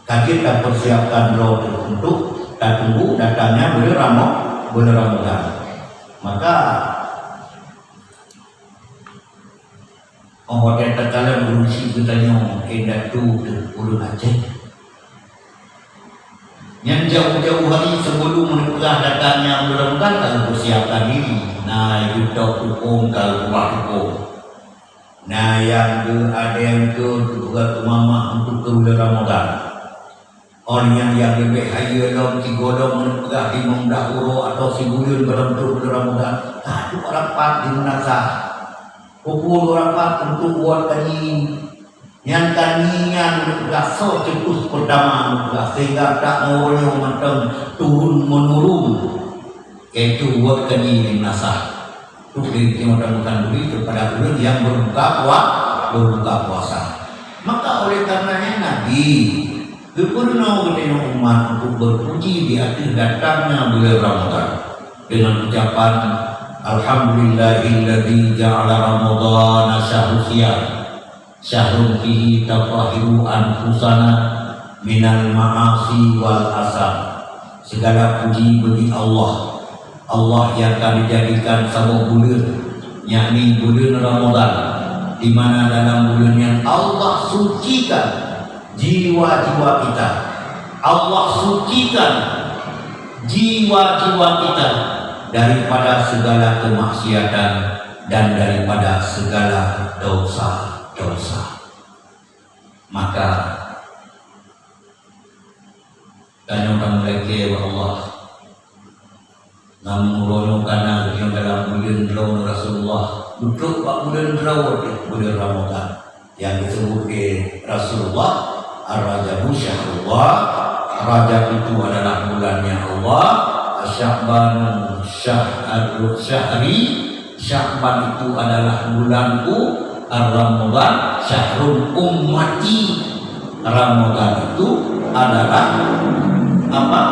Speaker 1: kita persiapkan doa untuk tak tunggu datangnya bulan Ramadan. Maka orang kata berusi katanya indah tu bulan Aceh. Yang jauh-jauh hari sebelum menegah datangnya bulan Ramadan kalau persiapkan diri. Nah itu hukum kalau rumah hukum. Nah yang ada yang juga mama untuk ke bulan Ramadan. Orang yang lebih hayal dalam si godong menegah di mendahulu atau si bulan berbentuk bulan Ramadan. Itu rapat di menasa. Pukul rapat untuk buat kanyin. Yang tanian menegah so cekus pertama menegah sehingga tak maunya macam turun menurun. Itu buat kanyin yang nasa. Itu dimudah-mudahan begitu pada bulan yang berbuka puasa. Maka oleh karenanya Nabi berpernah dengan umat untuk berpuji di akhir datangnya bulan Ramadan dengan ucapan Alhamdulillahilladzi ja'ala Ramadhana syahrun fihi tatahiru anfusana minal ma'asi wal asam. Segala puji bagi Allah yang akan dijadikan sebuah bulan, yakni bulan Ramadan, di mana dalam bulan yang Allah sucikan jiwa-jiwa kita. Allah sucikan jiwa-jiwa kita daripada segala kemaksiatan dan daripada segala dosa-dosa. Maka kanyang kamu lagi wa Allah namun rono yang dalam bulan Rasulullah duduk pak bulan Ramadan yang disebut di Rasulullah Ar-Rajabu Syahrullah. Rajab itu adalah bulannya Allah, Sya'ban syahri, Sya'ban itu adalah bulanku, Ar-Ramadan syahrul ummati. Ramadan itu adalah apa?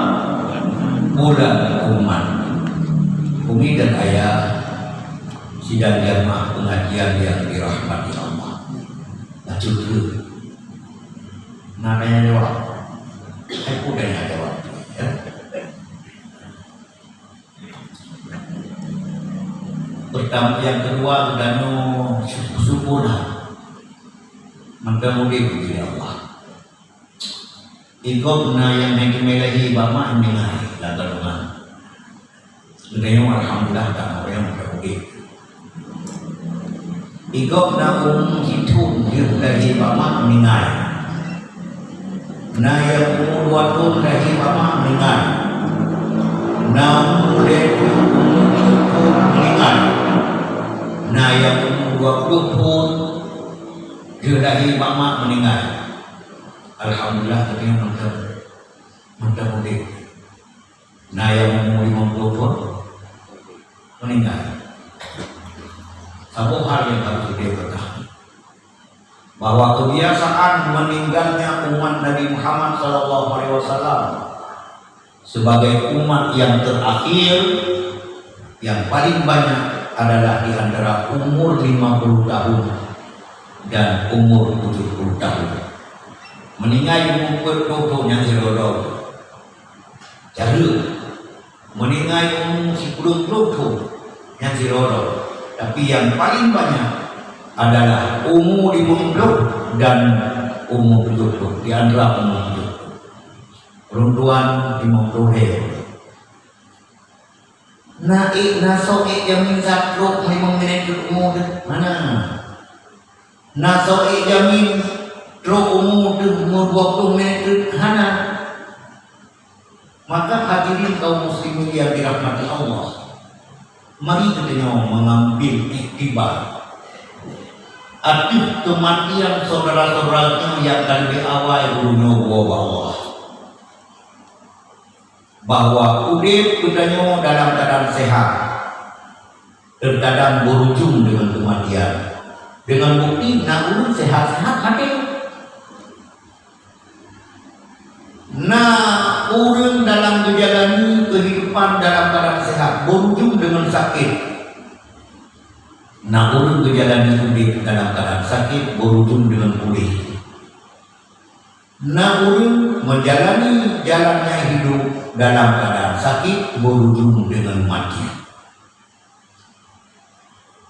Speaker 1: Bulan umat. Bumi dan ayah sidang jamaah pengajian yang dirahmati Allah. Nah cukup. Namanya jawab. Aku udah jawab. Ya. Pertama yang kedua danu syukurna. Maka mudah puji Allah. Igobna yang mengimelahi bama mengenai latarungan. Sebenarnya alhamdulillah tak mau yang mudah. Igobna hitun diulahi bama mengenai. Na yang umur waktu dari bama mengenai. Na mulai mengenai. Na yang umur waktu pun diulahi bama mengenai. Alhamdulillah tapi yang mantap mudik. Nah yang umur 50 pun meninggal. Satu hal yang harus kita ketahui bahwa kebiasaan meninggalnya umat Nabi Muhammad SAW sebagai umat yang terakhir yang paling banyak adalah di antara umur 50 tahun dan umur 70 tahun. Meninggal umur pokoknya sirodol. Jadi meninggal umur 10 yang sirodol. Tapi yang paling banyak adalah umur 50 dan umur 70. Di antara umur 70. Peruntuan 50 hari. Naik nasoik jamin satruk 5 menit umur mana? Nasoik jamin Terus umur 20 menit hana. Maka hadirin kaum muslimin yang dirahmati Allah, mari kita mengambil iktibar arti kematian saudara-saudaranya yang dari awal dunia Allah. Bahwa udip kita dalam keadaan sehat, terkadang berujung dengan kematian. Dengan bukti nak urut sehat-sehat hati. Nah, orang dalam menjalani kehidupan dalam keadaan sehat berujung dengan sakit. Nah, orang menjalani hidup dalam keadaan sakit berujung dengan pulih. Nah, orang menjalani jalannya hidup dalam keadaan sakit berujung dengan mati.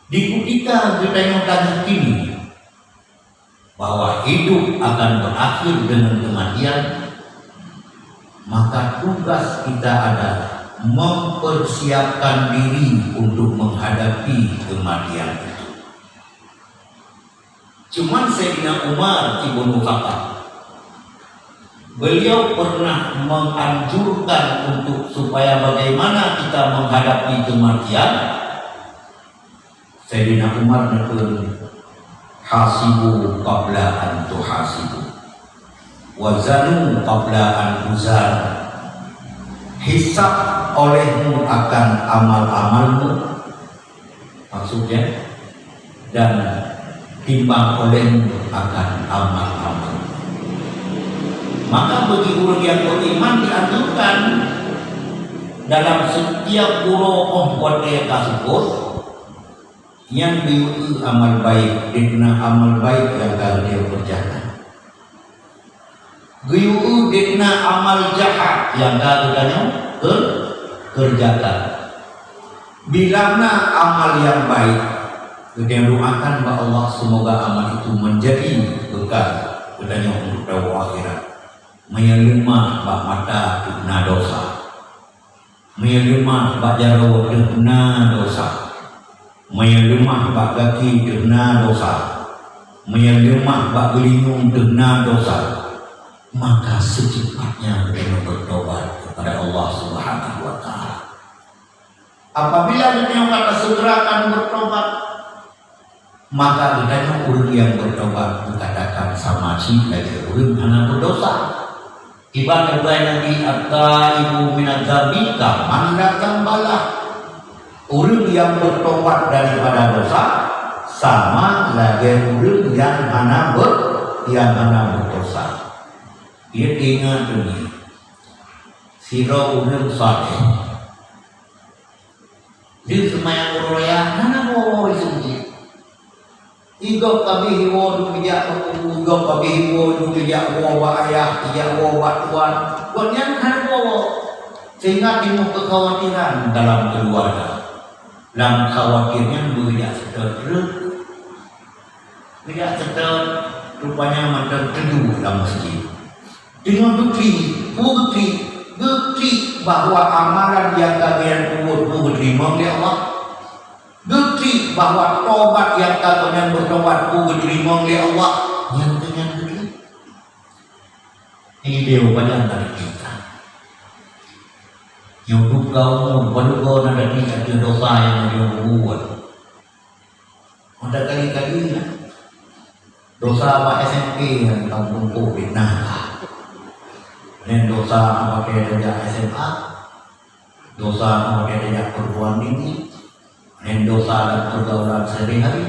Speaker 1: Di ketika kita yang tanya kini bahwa hidup akan berakhir dengan kematian, maka tugas kita adalah mempersiapkan diri untuk menghadapi kematian itu. Cuman Sayyidina Umar Ibnu Khattab, beliau pernah menganjurkan untuk supaya bagaimana kita menghadapi kematian. Sayyidina Umar berkata, hasibu qabla an tuhasibu, wazanu qabla an uzan. Hisab olehmu akan amal-amalmu, maksudnya, dan timbang olehmu akan amal-amalmu. Maka bagi orang yang beriman dianjurkan dalam setiap buroh wadai tersebut yang diuji amal baik, dikna amal baik yang kalau dia kerjakan. Guyu'u dikna amal jahat yang kadang kerjakan. Bilangna amal yang baik Kita doakan bahwa Allah semoga amal itu menjadi berkah kepadanya untuk dakwah akhirat. Menyelima bak mata kena dosa, menyelima bak jaro kena dosa, menyelima bak kaki kena dosa, menyelima bak gelinggung kena dosa. Maka secepatnya kita bertobat kepada Allah Subhanahu wa Ta'ala. Apabila kita kata segera akan bertobat, maka kita orang yang bertobat dikatakan sama si lagi orang anak berdosa. Ibarat Nabi at-taibu minadz dzambi kaman la dzambalah. Orang yang bertobat daripada dosa sama lagi orang yang hana berdosa. Dia ingat dunia. Sira orang saleh. Dia semayang roya nana mau isungi. Igo kabihi wo dubijak igo kabihi wo dubijak wo wa ayah iya wo wa tuan buatnya kan wo sehingga timbul kekhawatiran dalam keluarga. Dalam khawatirnya tidak sedar rupanya macam teduh dalam masjid dengan bukti bahwa amalan yang kalian buat diterima oleh Allah. Bukti bahwa tobat yang kalian bertobat diterima oleh Allah. Yang dengan bukti ini dia banyak dari kita. Yang kau baru ada tidak ada dosa yang dia buat. Ada kali-kali dosa apa SMP yang kampung COVID dan dosa apa kerja SMA, dosa apa kerja perempuan ini, dan dosa dan pergaulan sehari-hari.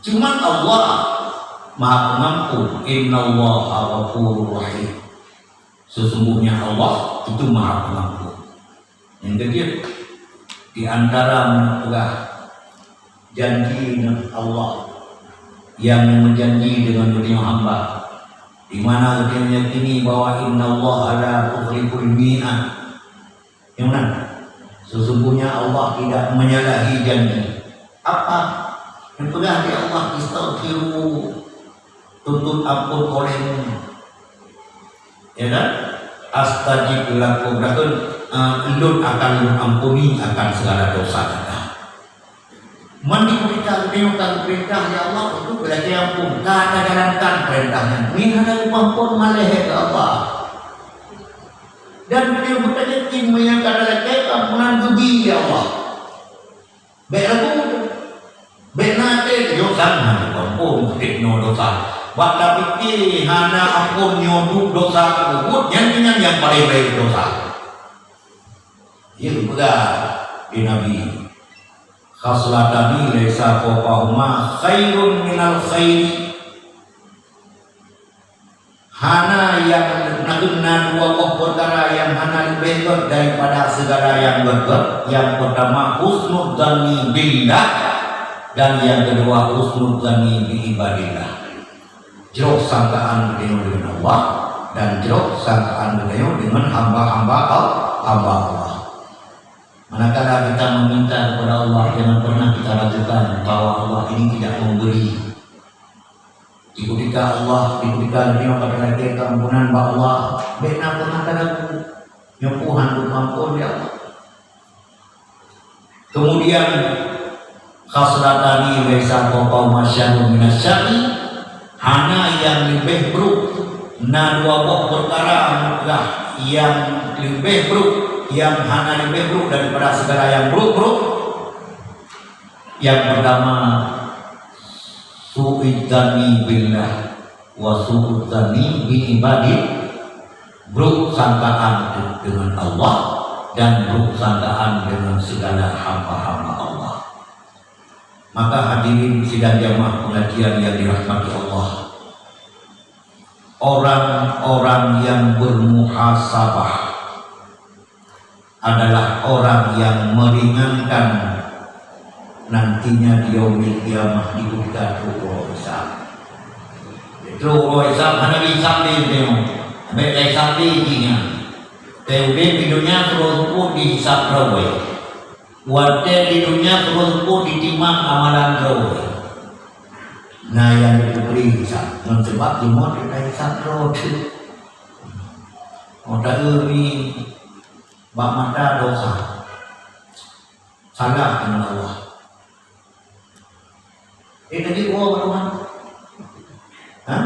Speaker 1: Cuman Allah Maha Pengampun, Innallaha Ghafurur Rahim. Sesungguhnya Allah itu Maha Pengampun. Yang ketiga, di antara menegak janji Allah yang menjanji dengan dunia hamba, di mana dia meyakini bahwa innallaha la yukhliful mi'ad. Yang mana? Sesungguhnya Allah tidak menyalahi janji. Apa? Yang pernah di Allah istaghfiru, tuntut ampun olehmu. Ya kan? Astajib lakum, Lun akan ampuni akan segala dosa kita. Mendikutkan perintah ya Allah itu berarti ampun. Kata jalankan perintahnya. Minhana ampun malih ke Allah. Dan beliau berkata tim yang kata lagi ampunan budi ya Allah. Beraku, benate yo sana ampun tikno dosa. Bakal pikir hana ampun nyoduk dosa kubut yang paling baik dosa. Itu juga di Nabi. Khaslatani laisa fawqahuma khairun minal khairi. Hana yang nakena dua perkara yang hana lebih baik daripada segala yang berkat. Yang pertama husnul dzanni billah, dan yang kedua husnul dzanni bi ibadillah. Jeruk sangkaan dengan Allah dan jeruk sangkaan dengan hamba-hamba Allah. Manakala kita meminta kepada Allah, jangan pernah kita ragukan bahwa Allah ini tidak memberi. Ketika Allah, ketika dia pada lagi keampunan bahwa Allah, benar pernah kadaku nyempuhan kemampuan ya Allah. Kemudian khaslatani laisa fawqa masyarun minasyari, hana yang lebih buruk. Nah dua perkara mudah yang lebih buruk, yang hana lebih buruk daripada segala yang buruk-buruk. Yang pertama su'idzani billah wa su'idzani bi ibadi, buruk sangkaan dengan Allah dan buruk sangkaan dengan segala hamba-hamba Allah. Maka hadirin sidang jamaah pengajian yang dirahmati Allah, orang-orang yang bermuhasabah adalah orang yang meringankan nantinya di yaumil qiyamah diberikan ruh hisab. Ruh hisab hanya hisab dia, baik hisab dia. TUD di dunia suruh dihisap rawe. Wate di dunia suruh ditimang amalan rawe. Nah yang diberi hisap. Non sebab timur kita hisap rawe. Oda uri bak mata dosa. Salah dengan Allah. Tadi gua Tuhan. Hah?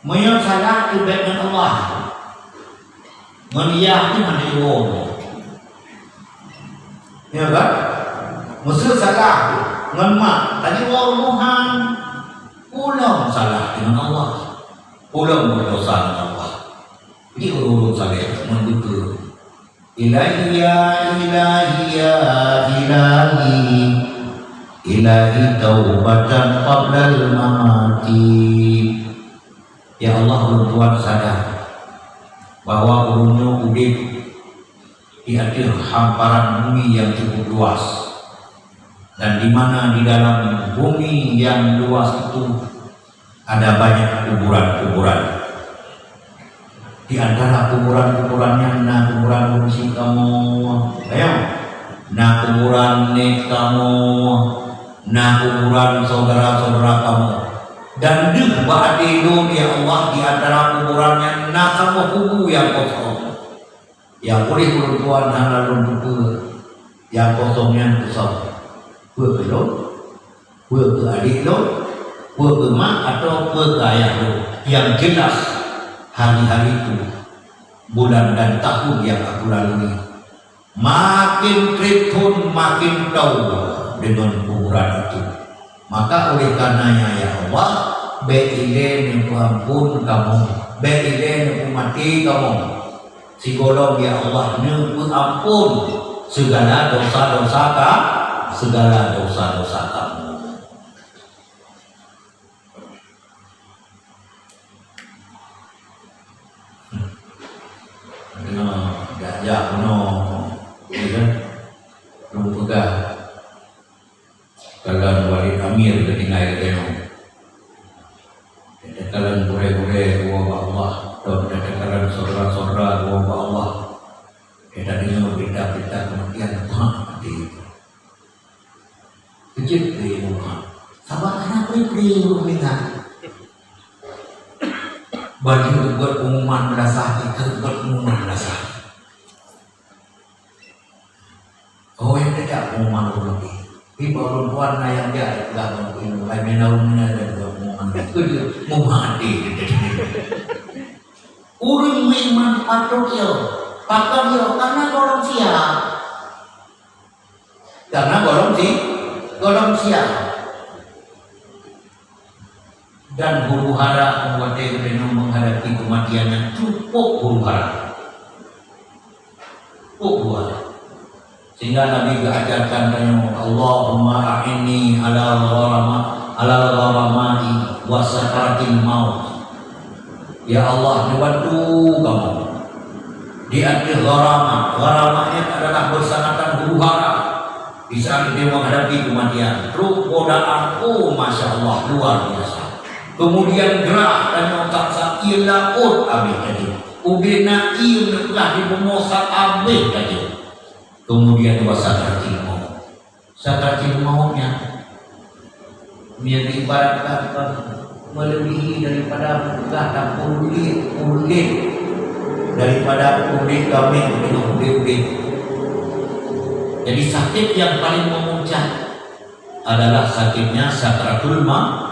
Speaker 1: Menyang salah ibad dengan Allah. Meniyah ni mana gua. Ya kan? Musuh salah dengan mak. Tadi gua Tuhan. Pulang salah dengan Allah. Pulang berdosa dengan Allah. Ini urut saya membuka. Ilahi ya ilahi ya ilahi ilahi taubatan qablal mamati. Ya Allah, Tuhan sadar bahwa ulunnya udip di akhir hamparan bumi yang cukup luas, dan di mana di dalam bumi yang luas itu ada banyak kuburan-kuburan. Di antara kuburan-kuburannya, nah kuburan kursi kamu, ayo, nah kuburan nek kamu, nah kuburan saudara-saudara kamu, dan deh ba'dilu ya Allah di antara kuburannya, nah kamu kubu yang kosong, yang boleh bertuan lalu buku, yang kosongnya kosong, buat lo, buat ke adik lo, buat ke mak atau buat ke ayah lo, yang jelas. Hari-hari itu, bulan dan tahun yang aku lalui, makin tripun makin tahu dengan kuburan itu. Maka oleh karenanya ya Allah, beile ampun kamu, beile mati kamu. Si golong ya Allah, ampun segala dosa-dosa kamu. Ya, belum pegang. Kalau wali amir ketinggalan tenong. Katakan boleh-boleh wa Allah, atau katakan saudara-saudara wa Allah. Kita dengar berita-berita kematian mati. Kejut di rumah. Sabar anak beri rumah. Bagi buat pengumuman merasa kita buat pengumuman merasa. Oh yang tidak pengumuman lagi. Ibu perempuan yang dia tidak mungkin lagi menaunnya dan pengumuman itu dia mau mati. Urang memang patut yo, karena golong siap. Karena golong siap. Dan huru hara membuat dia menghadapi kematian yang cukup huru hara. Sehingga Nabi ajarkan tanya Allahumma a'inni ala gharamati wa sakaratil maut. Ya Allah, bantu kamu di akhir gharamah. Gharamahnya adalah bersanakan huru hara di saat dia menghadapi kematian. Terus godaanku Masya Allah luar biasa. Kemudian gerak dan otak ialah abis tadi. Ubena ia telah dipemosak abis tadi. Kemudian sakaratil maut. Sakaratil mautnya diibaratkan melebihi daripada gata kulit daripada kulit kambing dengan kulit. Jadi sakit yang paling memuncak adalah sakitnya sakaratul maut.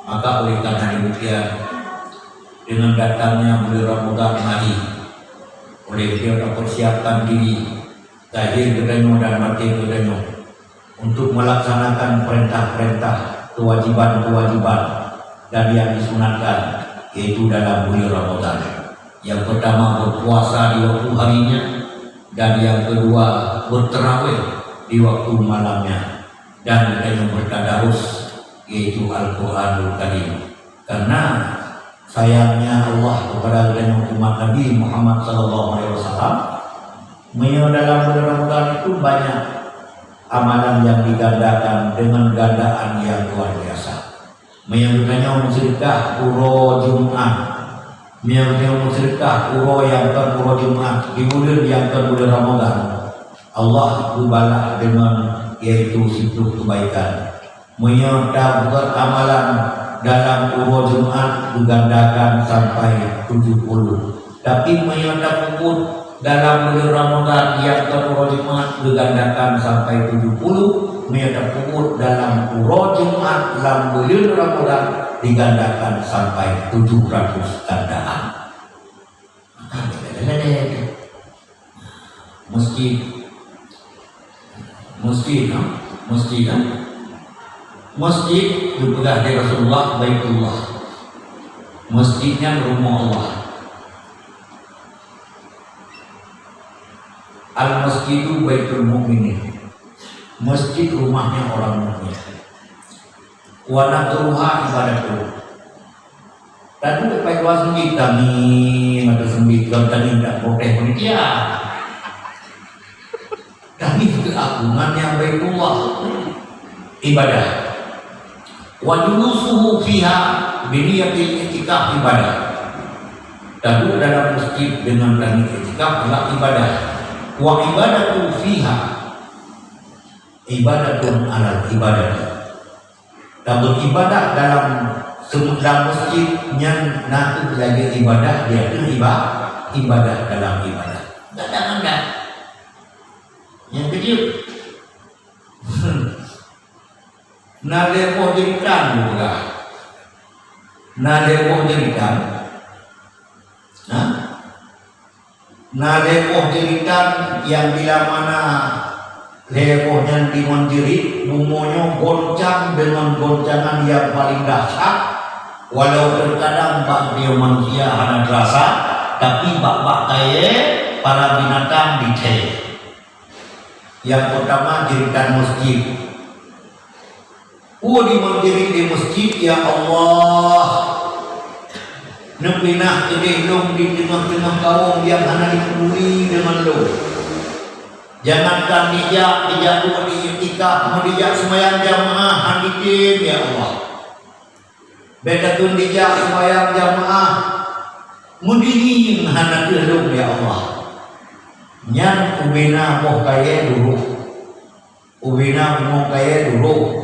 Speaker 1: Maka oleh karena demikian, dengan datangnya bulan Ramadan hari, oleh dia mempersiapkan diri lahir kedenyo dan mati kedenyo untuk melaksanakan perintah-perintah, kewajiban-kewajiban dan yang disunatkan, yaitu dalam bulan Ramadan. Yang pertama berpuasa di waktu harinya, dan yang kedua berterawih di waktu malamnya, dan yang bertadarus, yaitu Al-Quranul Karim. Karena sayangnya Allah kepada umat Nabi Muhammad SAW, dalam bulan Ramadan itu banyak amalan yang digandakan dengan gandaan yang luar biasa. Menyebutkannya sedekah puro Jumat, Yang sedekah uro yang kan uro Jumat di bulan yang kan bulan Ramadan, Allah itu balas dengan yaitu situ kebaikan. Menyerta beramalan dalam uro Jumat digandakan sampai 70. Tapi menyerta pun dalam bulan Ramadan yang kan uro Jumat digandakan sampai 70. Menyerta pun dalam uro Jumat dalam bulan Ramadan digandakan sampai 700 gandaan. Masjid dipegang dari Rasulullah, Baitullah. Masjidnya rumah Allah. Al-Masjidu Baitul Mu'minin. Masjid rumahnya orang mukmin. Wa nadruha ibadatuh. Tadi lepas keluar sembit kami mata sembit kalau tadi tidak boleh panitia. Kami keagungan yang Baitullah ibadah. Wa julusuhu fiha biniyatil i'tikaf ibadah. Duduk dalam masjid dengan niat i'tikaf adalah ibadah. Wa ibadatu fiha ibadatun alal ibadah. Dan beribadah dalam masjidnya nanti belajar ibadah dia itu ibadah dalam ibadah. Kadang-kadang yang kecil nalepoh jeritan juga, nalepoh jeritan, nalepoh jeritan yang bila mana lepohnya dimenjerit, bumonya goncang dengan goncangan yang paling dahsyat. Walau terkadang bak dia manusia hanya terasa, tapi bak kaya para binatang dicek. Yang pertama jeritan masjid. Dimenjerit di masjid, ya Allah. Nepinah kedehlong di tengah-tengah kaum yang hanya dipeduli dengan lo. Jangankan dijak tu diiktikaf, dijak sembahyang jamaah hadirin ya Allah. Bedakan dijak sembahyang jamaah mudingin hana kehlung ya Allah. Nyan ubina moh kaya dulu. Ubina moh kaya dulu.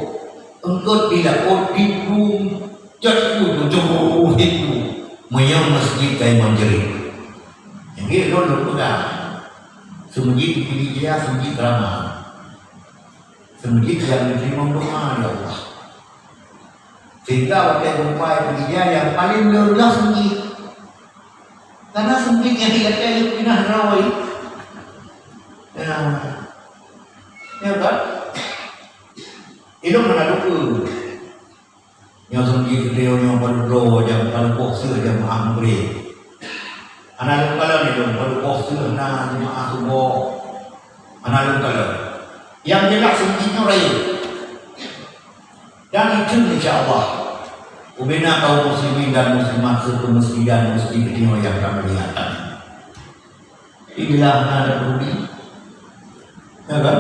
Speaker 1: Engkau tidak didung jatuh jauh itu. Menyang masjid kaya menjerit. Yang itu lo pegang. Semujid dipilih dia, semujid ramah. Semujid yang diterima doa ya Allah. Sehingga waktu berupaya pilih dia yang paling lelah semujid. Karena semujid yang dikatakan itu pindah rawai. Ya kan? Itu mana lupa. Yang semujid dia yang berdua, yang kalau kuasa yang maha memberi. Anak kalau ni dong, baru poster na jemaah subuh. Anak kalau yang jelas sendirinya raya. Dan itu insyaAllah ubina kaum muslimin dan muslimat serta masjid dan masjid ini yang kami lihatkan. Inilah ada budi. Ya kan?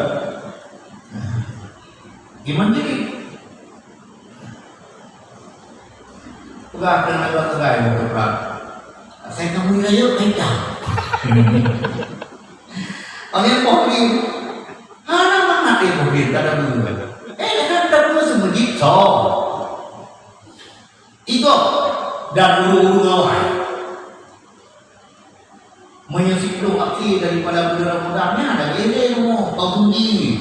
Speaker 1: Gimana jadi? Pegah dan agak tegai berperak. Saya kamu raya kencang. Orang pohon, mana mana dia pohon tak ada dulu. Kan tak dulu semujid so. Itu dan ulu ngawai. Menyesipu akhir daripada bulan Ramadannya ada gede semua kau tinggi.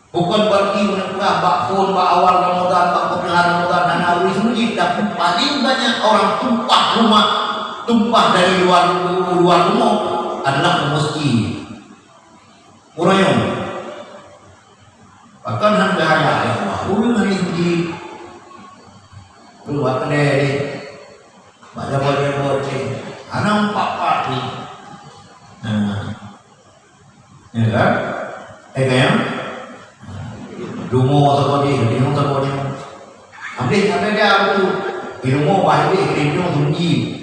Speaker 1: Bukan berarti menekah bakfon, bak awal Ramadan, bak pertengahan Ramadan, dan awal semujid. Tapi paling banyak orang tumpah rumah, tumpah dari luar rumah adalah ke masjid. Orang yang bahkan hendak bahaya ya Allah. Ulun hari masjid, keluar kedai, baca baca, anak empat ni. Ya kan? Kaya Dumo seperti ini, Dumo seperti ini. Ambil dia tu, Dumo bahaya Dumo sunyi.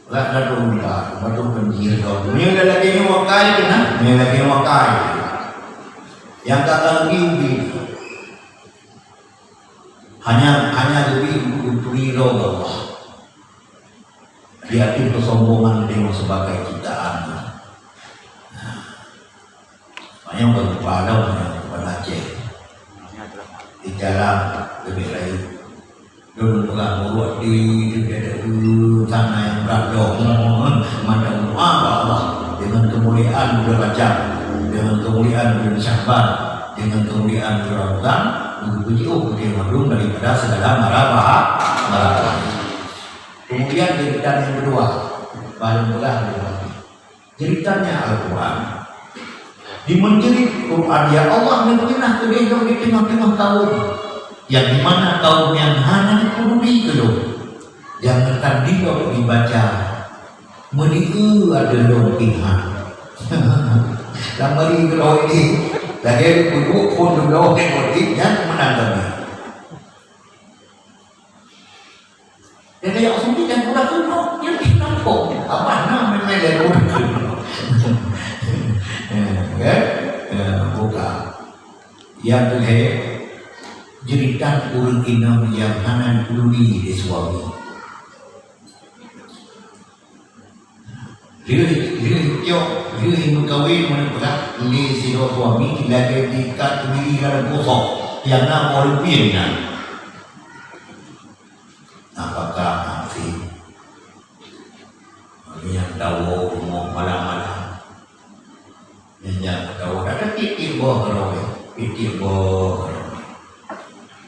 Speaker 1: Lah dah tu dah, betul benci dah. Ni lagi ni wakai kan? Ni lagi wakai. Yang kata ubi. hanya lebih untuk ridho Allah. Dia itu kesombongan dengan sebagai ciptaan. Makanya berpada kepada Aceh di jalan lebih baik. Dulu pernah buat di sana yang berada macam Allah dengan kemuliaan bulan Rajab, dengan kemuliaan bulan Syawal, dengan kemuliaan bulan Ramadan, menguji dia madung daripada segala marah. Kemudian jeritan yang kedua, paling belah jeritannya Al-Quran. Di menjerit Quran, ya Allah mengenah kehidupan di tengah-tengah kaum yang dimana kaum yang hanya dipeluli kelum. Jangan tadi kalau dibaca meniku ada lompihan. Lamari kalau ini lagi duduk pun duduk ekotik yang menanggapi. Jadi yang suci dan pula kuno yang kita tahu apa nama memang dari kuno. Bukan. Yang terakhir jeritan urang inam yang hanan pului di suami. Dia ingin kawin menikah di siro suami lagi dikat diri dalam kosong yang nama orang pian. Apakah nanti yang tahu mau malam-malam yang tahu ada titik bohong, titik bohong.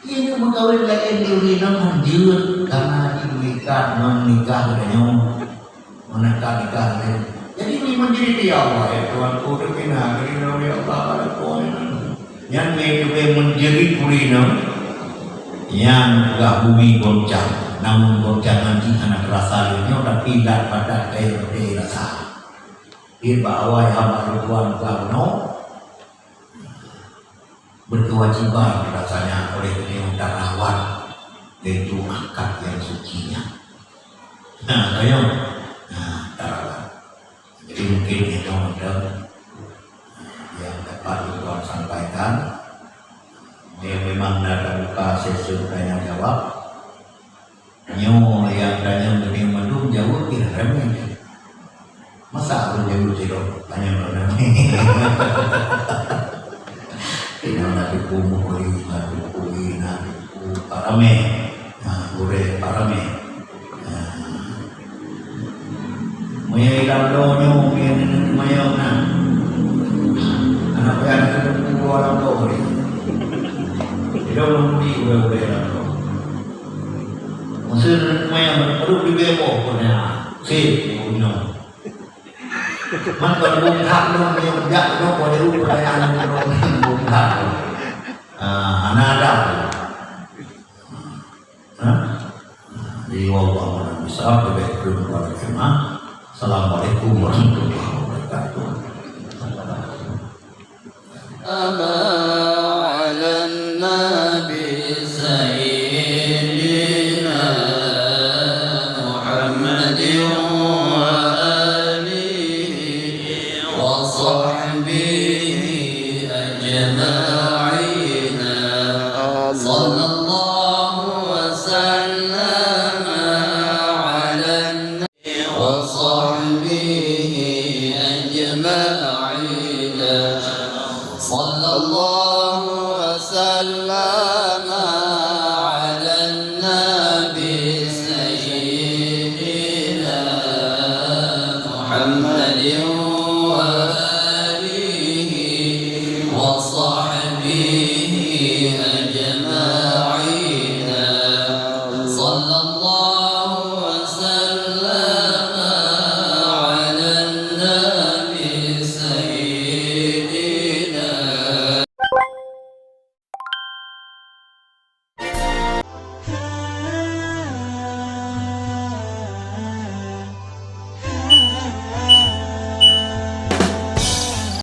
Speaker 1: Ini mengkawin lagi di Urina manjur karena diberikan menikah dengan nikah. Jadi ini menjadi dia Allah ya Tuhan ku terpina kerana ya Allah pada poin yang menjadi Urina yang gak bumi goncang. Namun goncangan di anak rasa ini orang pindah pada kayak rasa. Di bawah yang bertuan karno berkewajiban rasanya oleh yang rawat yaitu akad yang sucinya. Nah, kayak tarawat. Jadi mungkin itu model yang dapat Tuhan sampaikan. Dia memang ada buka sesi tanya jawab. Nyo yang tanya begini mandung jauh tidak remeh. Masa aku jauh jauh tanya mana? Ini nak dipumuli, nak dipuli, nak parame, boleh parame. Maya ilam donyo, maya na. Anak yang kedua orang tua ni. Tidak boleh boleh lah. Maksud maya perlu dibebo punya, si punya. Man kalau belum hak belum menjak belum boleh lupa yang belum hak. Anak ada. Di Allah bisa berbaik berbaik. Assalamualaikum warahmatullahi wabarakatuh.